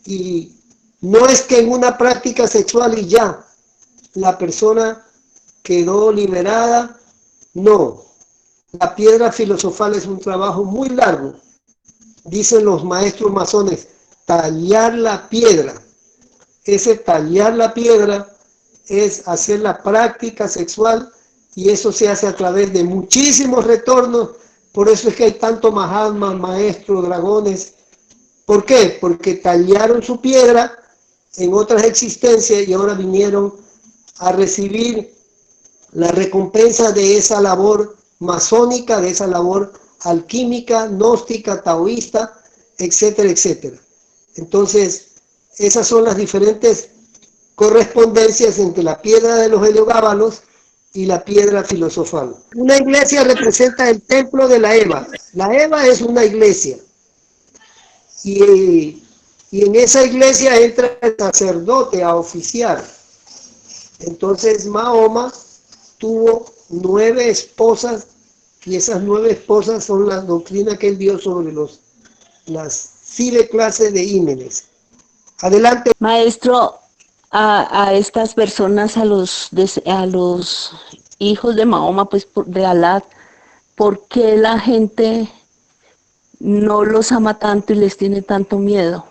Y no es que en una práctica sexual y ya la persona quedó liberada, no. La piedra filosofal es un trabajo muy largo. Dicen los maestros masones, tallar la piedra. Ese tallar la piedra es hacer la práctica sexual, y eso se hace a través de muchísimos retornos. Por eso es que hay tanto Mahatmas, maestros, dragones. ¿Por qué? Porque tallaron su piedra en otras existencias y ahora vinieron a recibir la recompensa de esa labor masónica, de esa labor alquímica, gnóstica, taoísta, etcétera, etcétera. Entonces, esas son las diferentes correspondencias entre la piedra de los heliogábalos y la piedra filosofal. Una iglesia representa el templo de la Eva. La Eva es una iglesia. Y en esa iglesia entra el sacerdote a oficiar. Entonces Mahoma tuvo 9 esposas y esas 9 esposas son la doctrina que él dio sobre las 7 clases de ímenes. Adelante. Maestro, a estas personas, a los hijos de Mahoma, pues de Alá, ¿por qué la gente no los ama tanto y les tiene tanto miedo?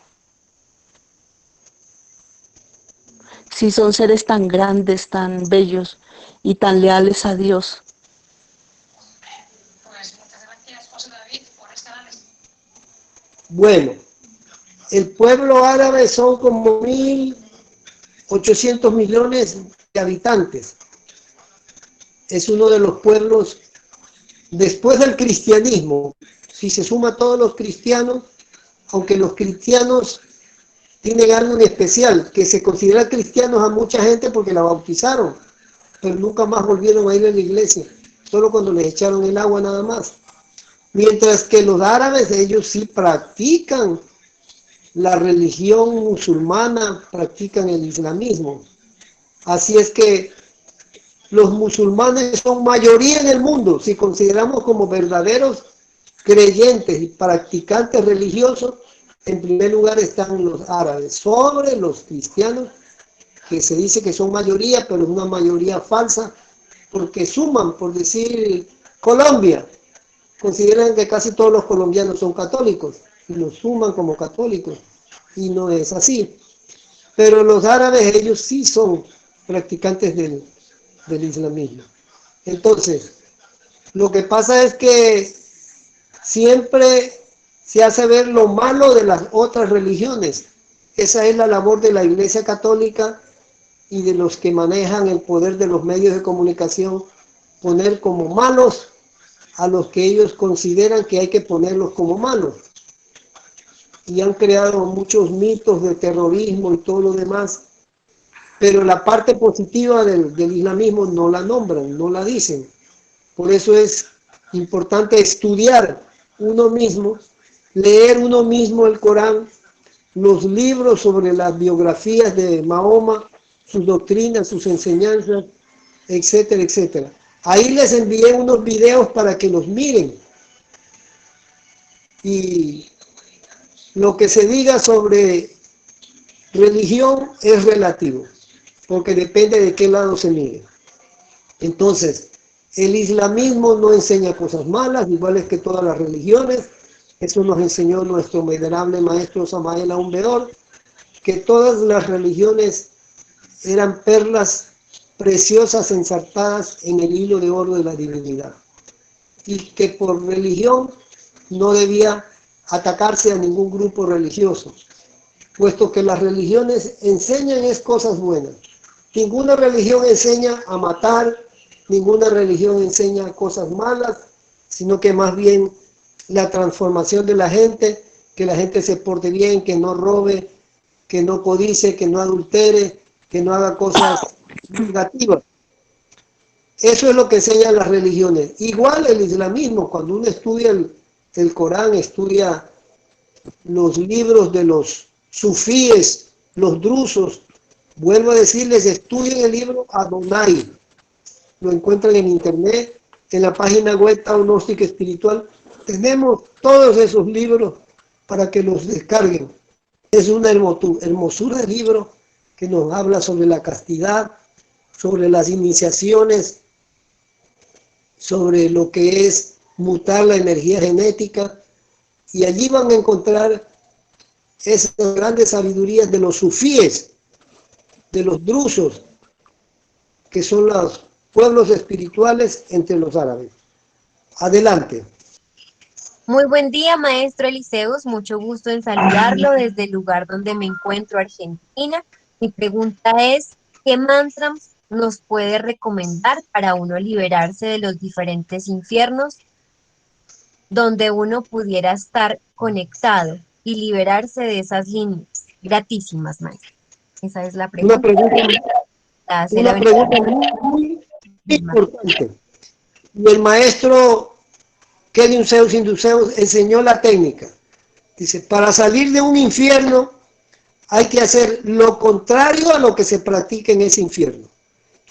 Si son seres tan grandes, tan bellos y tan leales a Dios. Bueno, el pueblo árabe son como 1.800 millones de habitantes. Es uno de los pueblos, después del cristianismo, si se suma a todos los cristianos, aunque los cristianos tienen algo en especial, que se considera cristianos a mucha gente porque la bautizaron, pero nunca más volvieron a ir a la iglesia, solo cuando les echaron el agua nada más. Mientras que los árabes, ellos sí practican la religión musulmana, practican el islamismo. Así es que los musulmanes son mayoría en el mundo, si consideramos como verdaderos creyentes y practicantes religiosos. En primer lugar están los árabes, sobre los cristianos, que se dice que son mayoría, pero es una mayoría falsa, porque suman, por decir, Colombia. Consideran que casi todos los colombianos son católicos, y los suman como católicos, y no es así. Pero los árabes, ellos sí son practicantes del islamismo. Entonces, lo que pasa es que siempre se hace ver lo malo de las otras religiones. Esa es la labor de la Iglesia Católica y de los que manejan el poder de los medios de comunicación, poner como malos a los que ellos consideran que hay que ponerlos como malos. Y han creado muchos mitos de terrorismo y todo lo demás, pero la parte positiva del islamismo no la nombran, no la dicen. Por eso es importante estudiar uno mismo, leer uno mismo el Corán, los libros sobre las biografías de Mahoma, sus doctrinas, sus enseñanzas, etcétera, etcétera. Ahí les envié unos videos para que los miren. Y lo que se diga sobre religión es relativo, porque depende de qué lado se mire. Entonces, el islamismo no enseña cosas malas, iguales que todas las religiones. Eso nos enseñó nuestro venerable maestro Samael Aun Weor, que todas las religiones eran perlas preciosas ensartadas en el hilo de oro de la divinidad, y que por religión no debía atacarse a ningún grupo religioso, puesto que las religiones enseñan es cosas buenas. Ninguna religión enseña a matar, ninguna religión enseña cosas malas, sino que más bien la transformación de la gente, que la gente se porte bien, que no robe, que no codice, que no adultere, que no haga cosas negativas. Eso es lo que enseñan las religiones. Igual el islamismo, cuando uno estudia el Corán, estudia los libros de los sufíes, los drusos, vuelvo a decirles, estudien el libro Adonai. Lo encuentran en internet, en la página web Tao Gnóstica Espiritual. Tenemos todos esos libros para que los descarguen. Es una hermosura de libro que nos habla sobre la castidad, sobre las iniciaciones, sobre lo que es mutar la energía genética, y allí van a encontrar esas grandes sabidurías de los sufíes, de los drusos, que son los pueblos espirituales entre los árabes. Adelante. Muy buen día, maestro Eliseus. Mucho gusto en saludarlo desde el lugar donde me encuentro, Argentina. Mi pregunta es, ¿qué mantras nos puede recomendar para uno liberarse de los diferentes infiernos? donde uno pudiera estar conectado y liberarse de esas líneas. Gratísimas, maestro. Esa es la Una pregunta. una pregunta muy importante. Y el maestro Kelly Zeus Induceus enseñó la técnica. Dice, para salir de un infierno hay que hacer lo contrario a lo que se practica en ese infierno.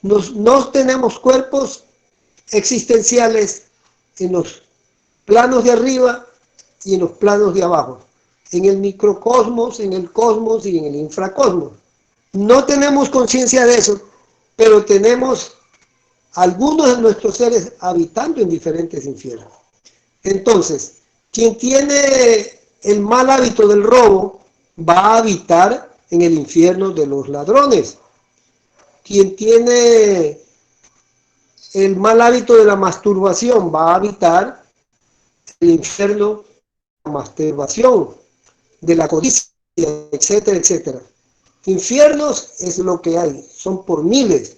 No tenemos cuerpos existenciales en los planos de arriba y en los planos de abajo, en el microcosmos, en el cosmos y en el infracosmos. No tenemos conciencia de eso, pero tenemos algunos de nuestros seres habitando en diferentes infiernos. Entonces, quien tiene el mal hábito del robo va a habitar en el infierno de los ladrones. Quien tiene el mal hábito de la masturbación va a habitar el infierno de la masturbación, de la codicia, etcétera, etcétera. Infiernos es lo que hay, son por miles.